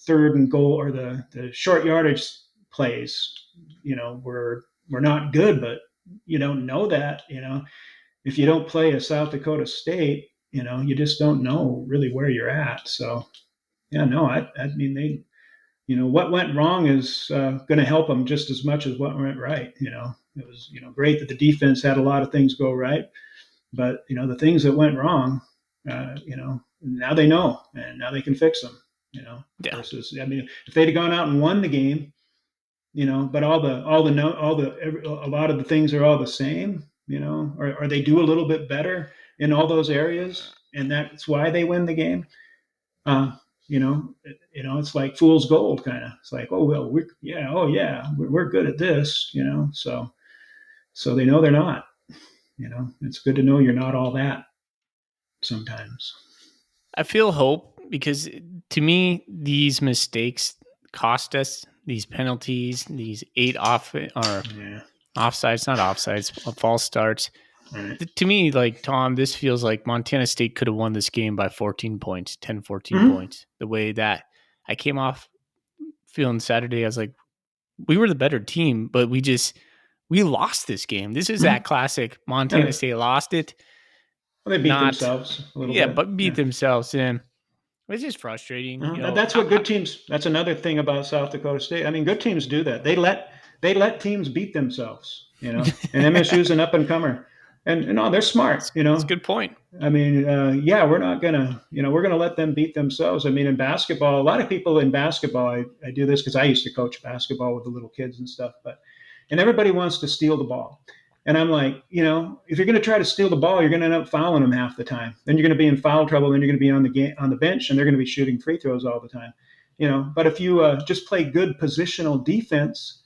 B: third and goal or the short yardage plays, were not good, but you don't know that, if you don't play a South Dakota State, you just don't know really where you're at. So, yeah, no, I mean, they, what went wrong is going to help them just as much as what went right. It was, great that the defense had a lot of things go right, but, the things that went wrong, now they know, and now they can fix them, versus, I mean, if they'd have gone out and won the game, but a lot of the things are all the same, or they do a little bit better in all those areas, and that's why they win the game. It's like fool's gold kind of. It's like, oh well, we're good at this, so they know they're not. It's good to know you're not all that sometimes.
A: I feel hope because to me these mistakes cost us. These penalties, these 8 offsides, not offsides, false starts. Right. To me, like Tom, this feels like Montana State could have won this game by 14 points, 10, 14 points. The way that I came off feeling Saturday, I was like, we were the better team, but we lost this game. This is that classic Montana State lost it.
B: Well, they beat themselves a little bit.
A: Yeah, but beat themselves in. It's just frustrating.
B: That's what good teams. That's another thing about South Dakota State. I mean, good teams do that. They let teams beat themselves. And MSU's an up and comer, and they're smart.
A: That's a good point.
B: I mean, we're not gonna. We're gonna let them beat themselves. I mean, in basketball, a lot of people in basketball. I do this because I used to coach basketball with the little kids and stuff. And everybody wants to steal the ball. And I'm like, if you're going to try to steal the ball, you're going to end up fouling them half the time. Then you're going to be in foul trouble. Then you're going to be on the bench, and they're going to be shooting free throws all the time. But if you just play good positional defense,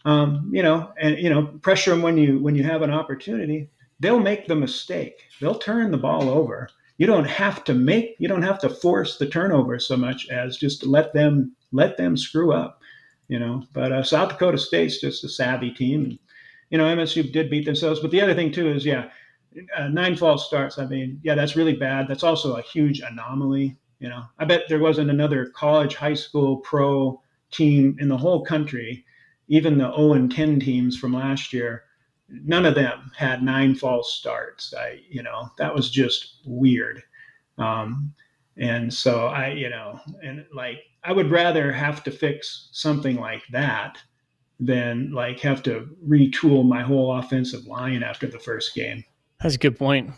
B: pressure them when you have an opportunity. They'll make the mistake. They'll turn the ball over. You don't have to force the turnover so much as just let them screw up. But South Dakota State's just a savvy team. And, MSU did beat themselves. But the other thing too is, 9 false starts. I mean, that's really bad. That's also a huge anomaly. I bet there wasn't another college, high school, pro team in the whole country, even the 0-10 teams from last year. None of them had 9 false starts. That was just weird. And so I would rather have to fix something like that than like have to retool my whole offensive line after the first game.
A: That's a good point.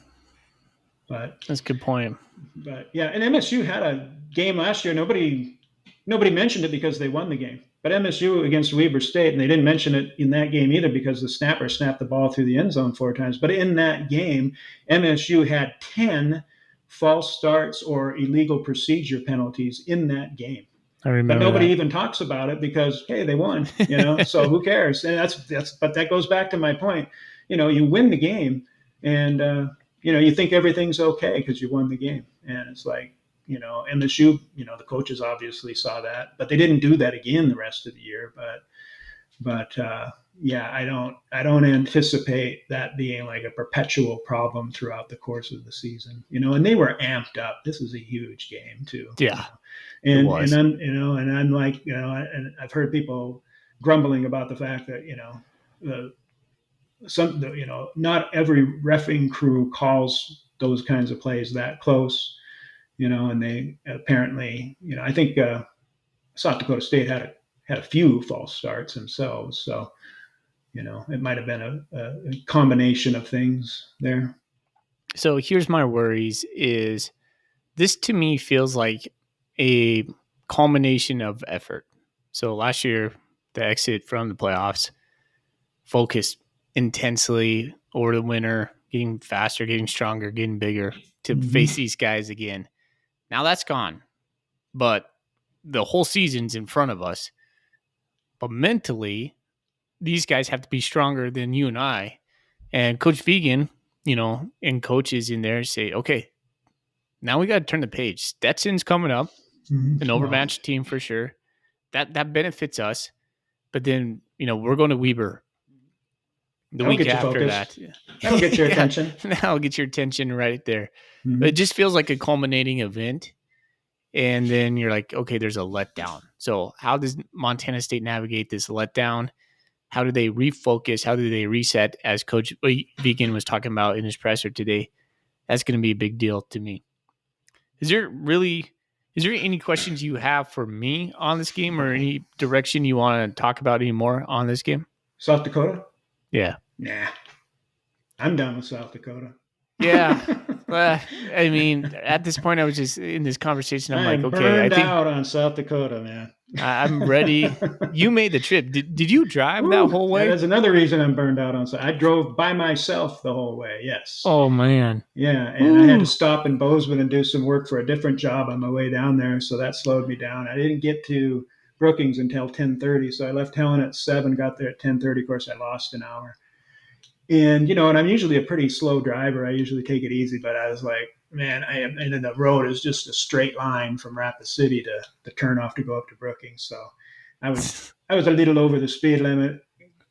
B: But
A: that's a good point.
B: But and MSU had a game last year. Nobody mentioned it because they won the game. But MSU against Weber State, and they didn't mention it in that game either because the snapper snapped the ball through the end zone 4 times. But in that game, MSU had 10 false starts or illegal procedure penalties in that game.
A: I remember.
B: But nobody even talks about it because, hey, they won. So who cares? And but that goes back to my point. You win the game, and you think everything's okay because you won the game, and it's like, MSU, the coaches obviously saw that, but they didn't do that again the rest of the year. But I don't anticipate that being like a perpetual problem throughout the course of the season. And they were amped up. This is a huge game too.
A: Yeah,
B: and I'm like, and I've heard people grumbling about the fact that not every reffing crew calls those kinds of plays that close. And they apparently, I think South Dakota State had a few false starts themselves. So, it might have been a combination of things there.
A: So here's my worries is this to me feels like a culmination of effort. So last year, the exit from the playoffs focused intensely over the winter, getting faster, getting stronger, getting bigger to face these guys again. Now that's gone, but the whole season's in front of us. But mentally, these guys have to be stronger than you and I. And Coach Vegan, and coaches in there say, okay, now we got to turn the page. Stetson's coming up, an overmatched team for sure. That benefits us. But then, we're going to Weber the week after that.
B: That'll get your attention.
A: That'll get your attention right there. But it just feels like a culminating event. And then you're like, okay, there's a letdown. So how does Montana State navigate this letdown? How do they refocus? How do they reset? As Coach Vegan was talking about in his presser today, that's going to be a big deal to me. Is there any questions you have for me on this game or any direction you want to talk about anymore on this game?
B: South Dakota?
A: Yeah.
B: Nah. I'm done with South Dakota.
A: Yeah. I mean, at this point, I was just in this conversation. I'm like, okay,
B: I think out on South Dakota, man.
A: I'm ready. You made the trip. Did you drive that whole way?
B: That's another reason I'm burned out on. I drove by myself the whole way. Yes.
A: Oh man.
B: Yeah, and I had to stop in Bozeman and do some work for a different job on my way down there, so that slowed me down. I didn't get to Brookings until 10:30, so I left Helen at 7, got there at 10:30. Of course, I lost an hour. And and I'm usually a pretty slow driver. I usually take it easy, but I was like, man, and then the road is just a straight line from Rapid City to the turnoff to go up to Brookings. So I was a little over the speed limit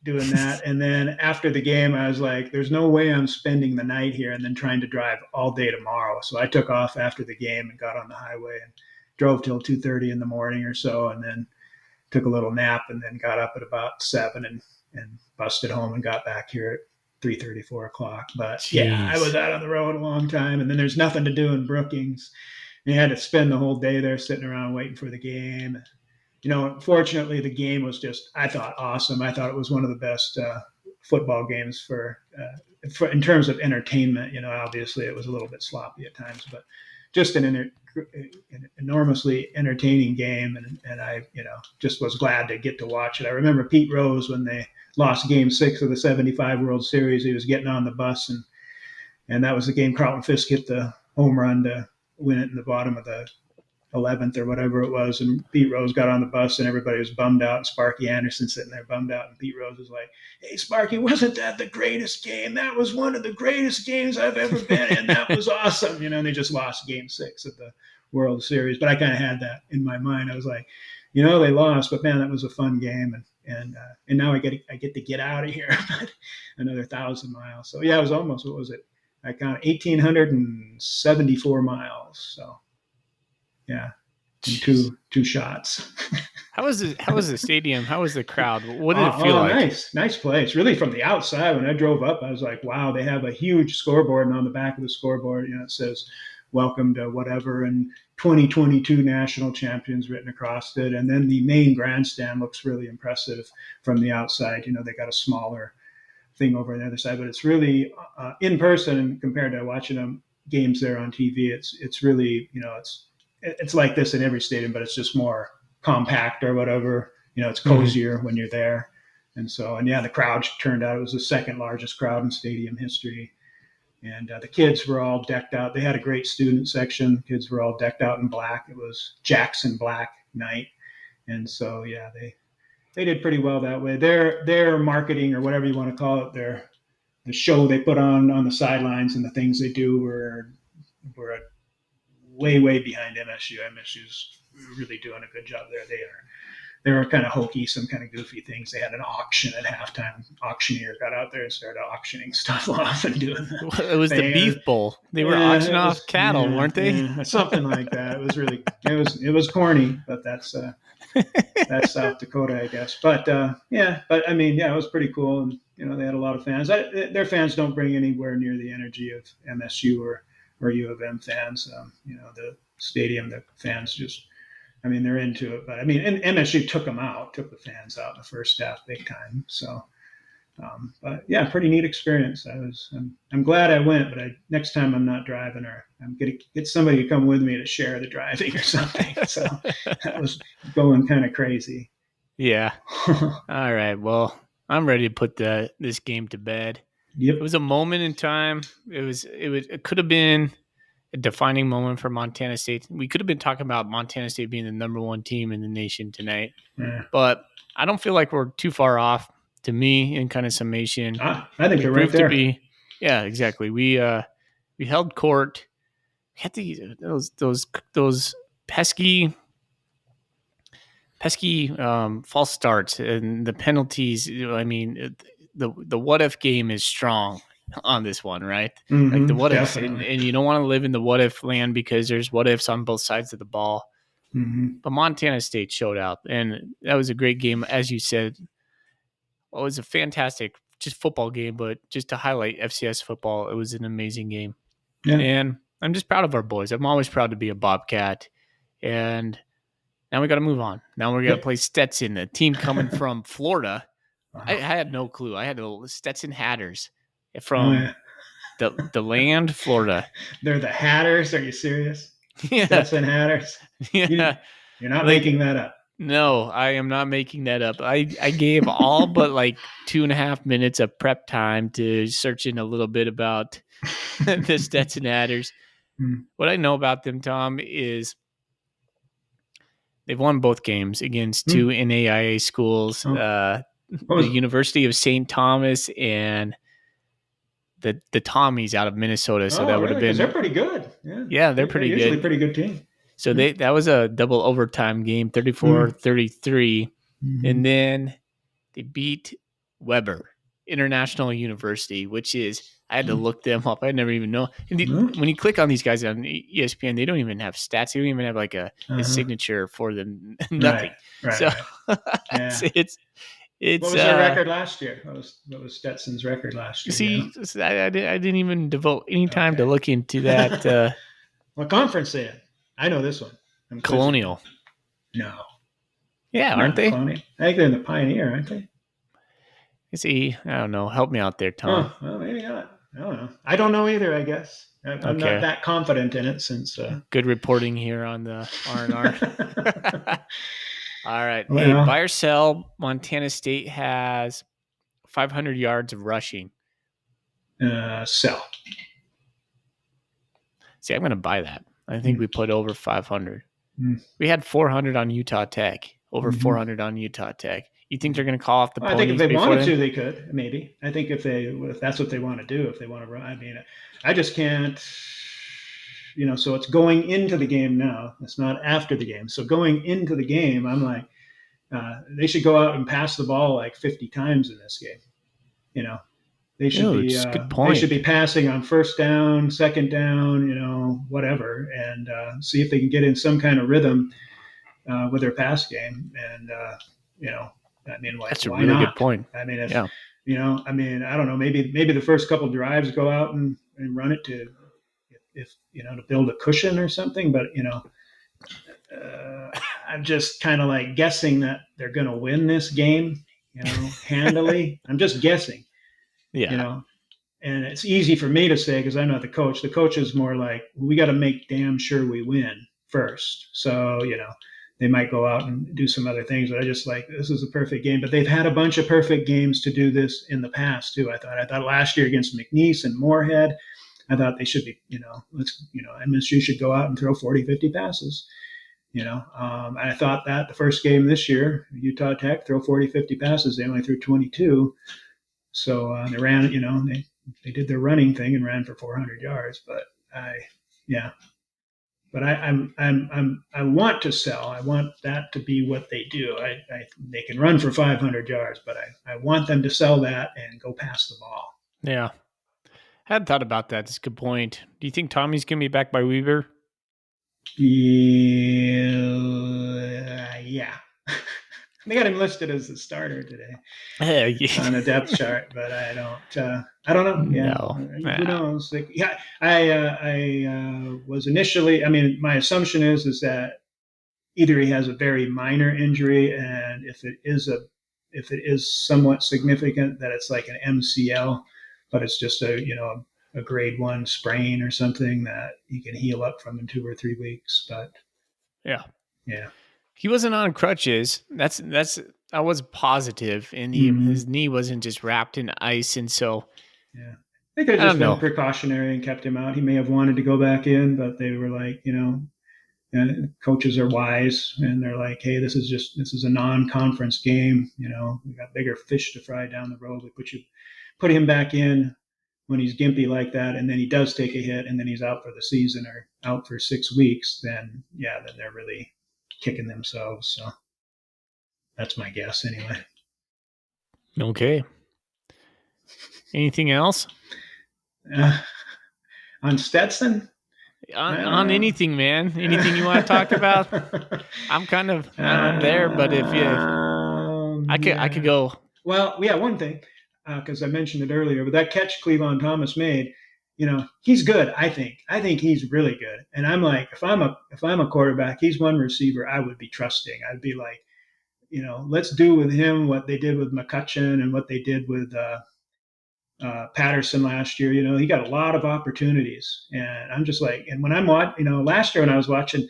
B: doing that. And then after the game, I was like, there's no way I'm spending the night here and then trying to drive all day tomorrow. So I took off after the game and got on the highway and drove till 2:30 in the morning or so, and then took a little nap and then got up at about 7 and busted home and got back here at 3:30, 4 o'clock. But
A: Jeez.
B: Yeah, I was out on the road a long time, and then there's nothing to do in Brookings. And you had to spend the whole day there sitting around waiting for the game. Fortunately, the game was just, I thought, awesome. I thought it was one of the best football games for in terms of entertainment. Obviously it was a little bit sloppy at times, but just an enormously entertaining game. And I, just was glad to get to watch it. I remember Pete Rose, when they lost Game 6 of the '75 World Series, he was getting on the bus, and that was the game Carlton Fisk hit the home run to win it in the bottom of the 11th or whatever it was, and Pete Rose got on the bus and everybody was bummed out, and Sparky Anderson sitting there bummed out, and Pete Rose was like, "Hey Sparky, wasn't that the greatest game? That was one of the greatest games I've ever been in. That was awesome." And they just lost Game 6 of the World Series, but I kind of had that in my mind. I was like, they lost, but man, that was a fun game, and now I get to get out of here another 1,000 miles. So yeah, it was almost, what was it? I counted 1,874 miles. So yeah, two shots.
A: How was the stadium? How was the crowd? What did it feel like?
B: Nice place. Really, from the outside, when I drove up, I was like, wow, they have a huge scoreboard, and on the back of the scoreboard, it says "Welcome to whatever" and 2022 national champions written across it. And then the main grandstand looks really impressive from the outside. They got a smaller thing over on the other side, but it's really in person compared to watching them games there on TV. It's really, it's like this in every stadium, but it's just more compact or whatever. It's cozier when you're there. And yeah, the crowd turned out. It was the second largest crowd in stadium history. And the kids were all decked out. They had a great student section. Kids were all decked out in black. It was Jackson Black night. And so, yeah, they did pretty well that way. Their marketing, or whatever you want to call it, the show they put on the sidelines and the things they do were way behind MSU. MSU's really doing a good job there. They were kind of hokey, some kind of goofy things. They had an auction at halftime. Auctioneer got out there and started auctioning stuff off and doing that.
A: It was the Beef Bowl. They were auctioning off cattle, weren't they?
B: Yeah, something like that. It was really it was corny, but that's South Dakota, I guess. But I mean, yeah, it was pretty cool, and they had a lot of fans. Their fans don't bring anywhere near the energy of MSU or U of M fans. The stadium, the fans just. I mean, they're into it, but I mean, and MSU took the fans out in the first half big time. So, but yeah, pretty neat experience. I'm glad I went, but next time I'm not driving, or I'm going to get somebody to come with me to share the driving or something. So that was going kind of crazy.
A: Yeah. All right. Well, I'm ready to put this game to bed.
B: Yep.
A: It was a moment in time. It could have been a defining moment for Montana State. We could have been talking about Montana State being the number one team in the nation tonight, but I don't feel like we're too far off. To me, in kind of summation,
B: I think you're right there.
A: Yeah, exactly. We held court. We had those pesky false starts and the penalties. I mean, the what if game is strong on this one, right?
B: Mm-hmm,
A: like the what ifs, and you don't want to live in the what if land because there's what ifs on both sides of the ball.
B: Mm-hmm.
A: But Montana State showed out, and that was a great game, as you said. Well, it was a fantastic just football game, but just to highlight FCS football, it was an amazing game. Yeah. And I'm just proud of our boys. I'm always proud to be a Bobcat. And now we got to move on. Now we're going to play Stetson, a team coming from Florida. I had no clue. I had the Stetson Hatters from the land, Florida.
B: They're the Hatters. Are you serious?
A: Yeah.
B: Stetson Hatters.
A: Yeah.
B: You're not making that up.
A: No, I am not making that up. I gave all but like 2.5 minutes of prep time to search in a little bit about the Stetson Hatters. What I know about them, Tom, is they've won both games against two NAIA schools, the University of St. Thomas and the Tommies out of Minnesota. So that would have been.
B: They're pretty good.
A: Yeah, they're pretty good.
B: Usually pretty good team.
A: So that was a double overtime game, 34-33. And then they beat Weber International University, which is, I had to look them up. I never even know. And when you click on these guys on ESPN, they don't even have stats. They don't even have like a signature for them. Nothing.
B: Right.
A: So it's
B: what was their record last year? What was Stetson's record last year?
A: See, I didn't even devote any time to look into that.
B: What conference they in? I know this one.
A: Colonial.
B: No.
A: Yeah, aren't they?
B: Colonial. I think they're in the Pioneer, aren't they?
A: See, I don't know. Help me out there, Tom.
B: Oh, well, maybe not. I don't know. I don't know either, I guess. I'm not that confident in it since...
A: Good reporting here on the R&R. All right. Well, hey, buy or sell, Montana State has 500 yards of rushing.
B: Sell.
A: See, I'm going to buy that. I think we put over 500. We had 400 on Utah Tech, over
B: Mhm.
A: 400 on Utah Tech. You think they're going to call off the
B: Well, I
A: ponies
B: think if they
A: before
B: wanted
A: then?
B: to, they could maybe. I think if that's what they want to do, if they want to run, I mean, I just can't. So it's going into the game now. It's not after the game. So going into the game, I'm like, they should go out and pass the ball like 50 times in this game. You know, they should
A: Oh,
B: be
A: it's a good
B: they should be
A: point.
B: passing on first down, second down, whatever, and see if they can get in some kind of rhythm with their pass game. And I mean, like,
A: That's a
B: why
A: really good
B: not?
A: point.
B: I mean, if
A: Yeah.
B: I mean, I don't know, maybe the first couple drives go out and run it to if to build a cushion or something, but I'm just kind of like guessing that they're going to win this game, handily. I'm just guessing, you
A: Yeah.
B: know, and it's easy for me to say because I'm not the coach. The coach is more like, we got to make damn sure we win first. So, they might go out and do some other things, but I just like, this is a perfect game. But they've had a bunch of perfect games to do this in the past too. I thought last year against McNeese and Moorhead, I thought they should be, MSU should go out and throw 40, 50 passes. I thought that the first game this year, Utah Tech, throw 40, 50 passes. They only threw 22. So they ran, they did their running thing and ran for 400 yards. But yeah, but I want to sell. I want that to be what they do. They can run for 500 yards, but I want them to sell that and go pass the ball.
A: Yeah. Hadn't thought about that. That's a good point. Do you think Tommy's going to be back by Weaver?
B: Yeah. They got him listed as the starter today on the depth chart, but I don't know. Yeah,
A: No.
B: who knows? Like, yeah, I was initially. I mean, my assumption is that either he has a very minor injury, and if it is somewhat significant, that it's like an MCL, but it's just a grade 1 sprain or something that he can heal up from in 2 or 3 weeks. But
A: Yeah.
B: yeah.
A: He wasn't on crutches. I was positive, and his knee wasn't just wrapped in ice, and so
B: Yeah. I think they've
A: I
B: just
A: don't
B: been
A: know.
B: precautionary and kept him out. He may have wanted to go back in, but they were like, coaches are wise and they're like, hey, this is a non-conference game. We got bigger fish to fry down the road. We put him back in when he's gimpy like that, and then he does take a hit, and then he's out for the season or out for 6 weeks. Then they're really kicking themselves. So that's my guess anyway.
A: Okay. Anything else?
B: On Stetson?
A: On anything, man. Anything you want to talk about? I'm there, but if I could go.
B: Well, yeah, one thing, because I mentioned it earlier, but that catch Cleavon Thomas made, he's good. I think he's really good. And I'm like, if I'm a quarterback, he's one receiver I would be trusting. I'd be like, let's do with him what they did with McCutcheon and what they did with Patterson last year. He got a lot of opportunities, and I'm just like, and when I'm watching, last year when I was watching,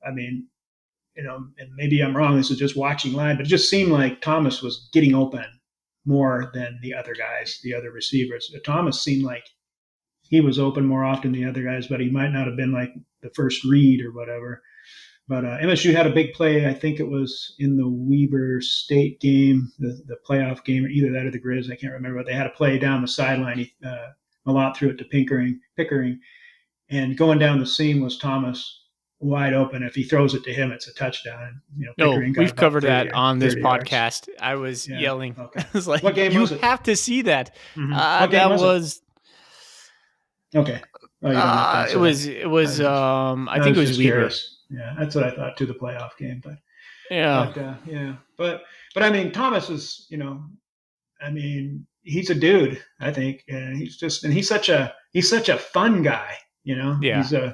B: I mean, and maybe I'm wrong. This is just watching live, but it just seemed like Thomas was getting open more than the other guys, the other receivers. Thomas seemed like he was open more often than the other guys, but he might not have been like the first read or whatever. But MSU had a big play. I think it was in the Weber State game, the playoff game, or either that or the Grizz. I can't remember. But they had a play down the sideline. Malott threw it to Pickering, and going down the seam was Thomas wide open. If he throws it to him, it's a touchdown. Pickering got
A: We've covered
B: 30,
A: that on this
B: 30 yards.
A: podcast. I was yelling.
B: Okay.
A: I was like,
B: What game was it?
A: You have to see that.
B: Mm-hmm. What game was it? Okay. Oh, you don't have to answer
A: it was I think it was Weber.
B: Curious. Yeah, that's what I thought too, the playoff game. But
A: yeah.
B: But I mean, Thomas is, I mean, he's a dude, I think, and he's such a fun guy,
A: Yeah.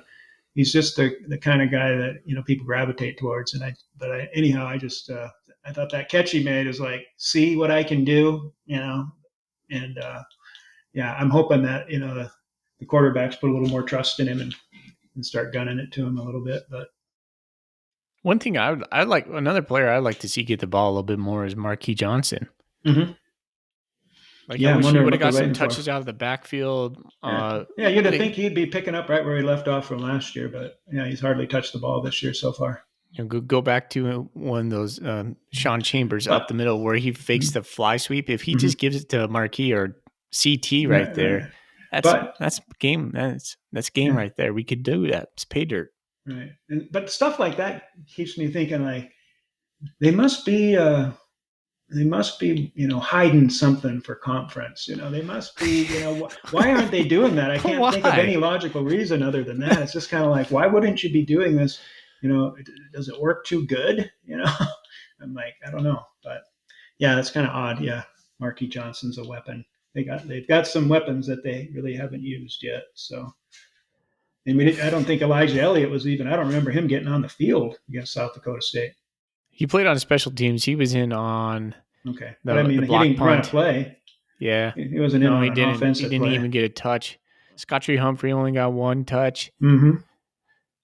B: He's just the kind of guy that people gravitate towards. And anyhow, I just I thought that catch he made is like, see what I can do, and I'm hoping that the quarterbacks put a little more trust in him and start gunning it to him a little bit. But
A: one thing I like, another player I'd like to see get the ball a little bit more is Marquis Johnson.
B: Mm-hmm.
A: Like, I wish he would have got some touches out of the backfield.
B: You'd think he'd be picking up right where he left off from last year, but he's hardly touched the ball this year so far.
A: go back to one of those Sean Chambers up the middle where he fakes the fly sweep. If he just gives it to Marquis or CT right there, that's game. That's game right there. We could do that. It's pay dirt.
B: Right. But stuff like that keeps me thinking like they must be hiding something for conference. They must be, why aren't they doing that? I can't think of any logical reason other than that. It's just kind of like, why wouldn't you be doing this? Does it work too good? I'm like, I don't know, but yeah, that's kind of odd. Yeah. Marquis Johnson's a weapon. They've got some weapons that they really haven't used yet. So, and I don't think Elijah Elliott was even, I don't remember him getting on the field against South Dakota State.
A: He played on special teams. He was in on
B: but I mean, he didn't run a play.
A: Yeah.
B: He wasn't in on an offensive play.
A: He didn't even get a touch. Scottree Humphrey only got one touch.
B: Mm-hmm.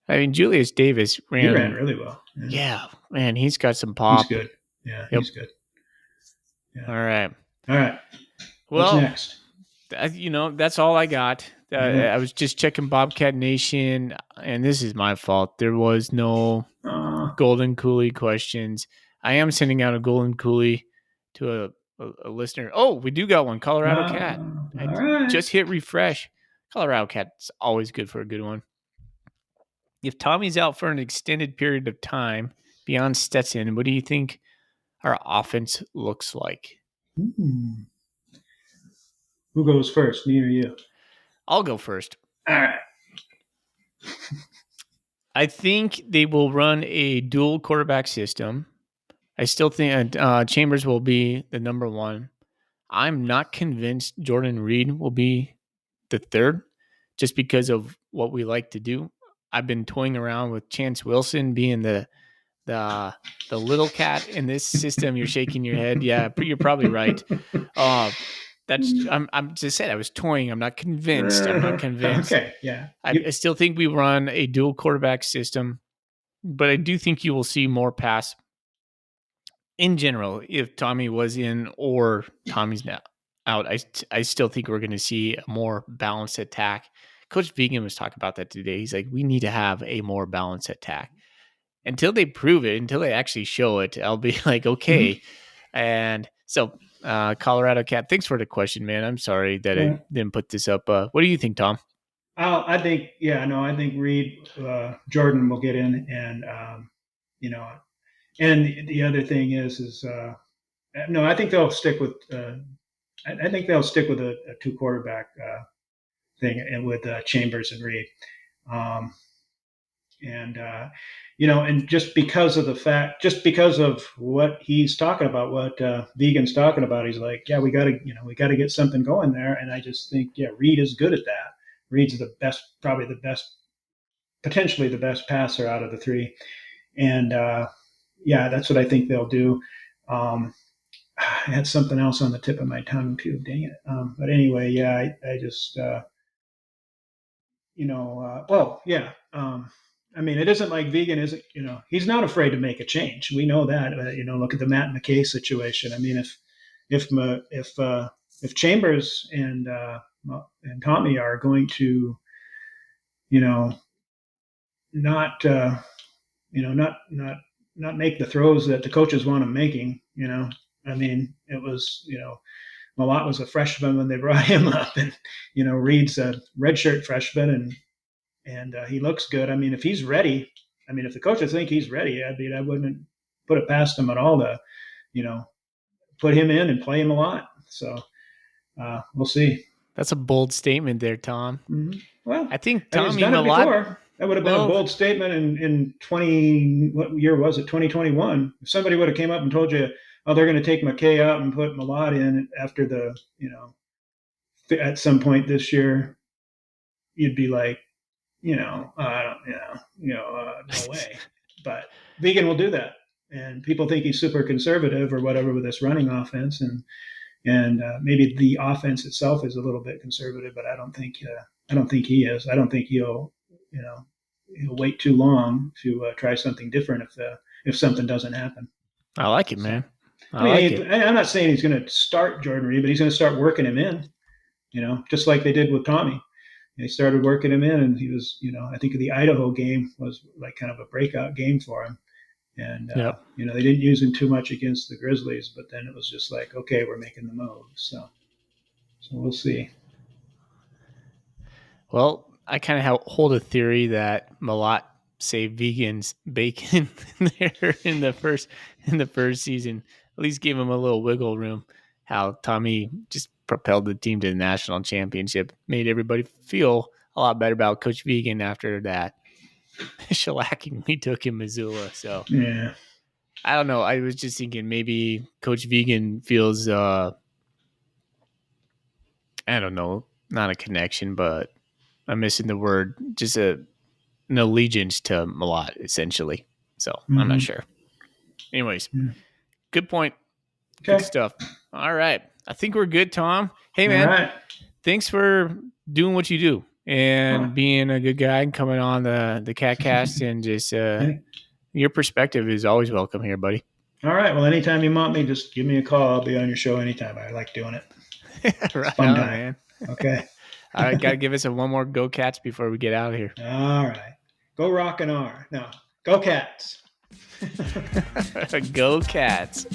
A: I mean, Julius Davis ran
B: really well.
A: Yeah, man, he's got some pop.
B: He's good. Yeah, he's good. Yeah.
A: All right.
B: Well, what's next?
A: That's all I got. I was just checking Bobcat Nation, and this is my fault. There was no Golden Coolie questions. I am sending out a Golden Coolie to a listener. Oh, we do got one. Colorado Cat. I just hit refresh. Colorado Cat's always good for a good one. If Tommy's out for an extended period of time beyond Stetson, what do you think our offense looks like?
B: Who goes first, me or you?
A: I'll go first.
B: All right.
A: I think they will run a dual quarterback system. I still think Chambers will be the number one. I'm not convinced Jordan Reed will be the third just because of what we like to do. I've been toying around with Chance Wilson being the little cat in this system. You're shaking your head. Yeah, you're probably right. I'm just said I was toying. I'm not convinced.
B: Okay, yeah.
A: I still think we run a dual quarterback system, but I do think you will see more pass in general if Tommy was in or Tommy's now out. I still think we're going to see a more balanced attack. Coach Vegan was talking about that today. He's like, we need to have a more balanced attack. Until they prove it, until they actually show it, I'll be like, okay. And so, Colorado Cat, thanks for the question, man. I'm sorry that I didn't put this up. What do you think, Tom?
B: I think Reed, Jordan will get in, and and the other thing is I think they'll stick with. I think they'll stick with a two quarterback thing, and with Chambers and Reed, and just because of what he's talking about, what Vegan's talking about, he's like, yeah, we got to get something going there, and I just think, Reed is good at that. Reed's potentially the best passer out of the three, and that's what I think they'll do. I had something else on the tip of my tongue too. Dang it! But anyway, I just I mean, it isn't like Vegan isn't, he's not afraid to make a change. We know that. Look at the Matt McKay situation. I mean, if Chambers and Tommy are going to, not make the throws that the coaches want them making, I mean, it was, Malott was a freshman when they brought him up, and Reed's a redshirt freshman, and he looks good. I mean, if he's ready, if the coaches think he's ready, I wouldn't put it past him at all to, put him in and play him a lot. So we'll see.
A: That's a bold statement there, Tom.
B: Mm-hmm. Well,
A: I think
B: Tommy Malott. That would have been a bold statement in 2021. If somebody would have came up and told you, oh, they're going to take McKay out and put Malott in after the, at some point this year, you'd be like, no way. But Vegan will do that, and people think he's super conservative or whatever with this running offense, and maybe the offense itself is a little bit conservative, but I don't think he is. I don't think he'll wait too long to try something different if something doesn't happen.
A: I like it, man.
B: I'm not saying he's going to start Jordan Reed, but he's going to start working him in, just like they did with Tommy. They started working him in, and he was, I think the Idaho game was like kind of a breakout game for him. And,
A: Yep.
B: they didn't use him too much against the Grizzlies, but then it was just like, okay, we're making the move. So we'll see.
A: Well, I kind of hold a theory that Malott saved vegans bacon there in the first season. At least gave him a little wiggle room. How Tommy just propelled the team to the national championship, made everybody feel a lot better about Coach Vegan after that shellacking we took in Missoula. So
B: Yeah.
A: I don't know. I was just thinking maybe Coach Vegan feels I don't know, not a connection, but I'm missing the word, just an allegiance to Malott, essentially. So I'm not sure. Anyways, good point. Good
B: Okay.
A: stuff. All right. I think we're good, Tom. Hey,
B: All
A: man.
B: right.
A: Thanks for doing what you do and being a good guy and coming on the CatCast and just your perspective is always welcome here, buddy.
B: All right. Well, anytime you want me, just give me a call. I'll be on your show anytime. I like doing it.
A: Right
B: fun
A: on,
B: time.
A: man.
B: Okay.
A: All right. Got to give us one more Go Cats before we get out of here.
B: All right. Go Rock and R. No, go Cats.
A: Go Cats.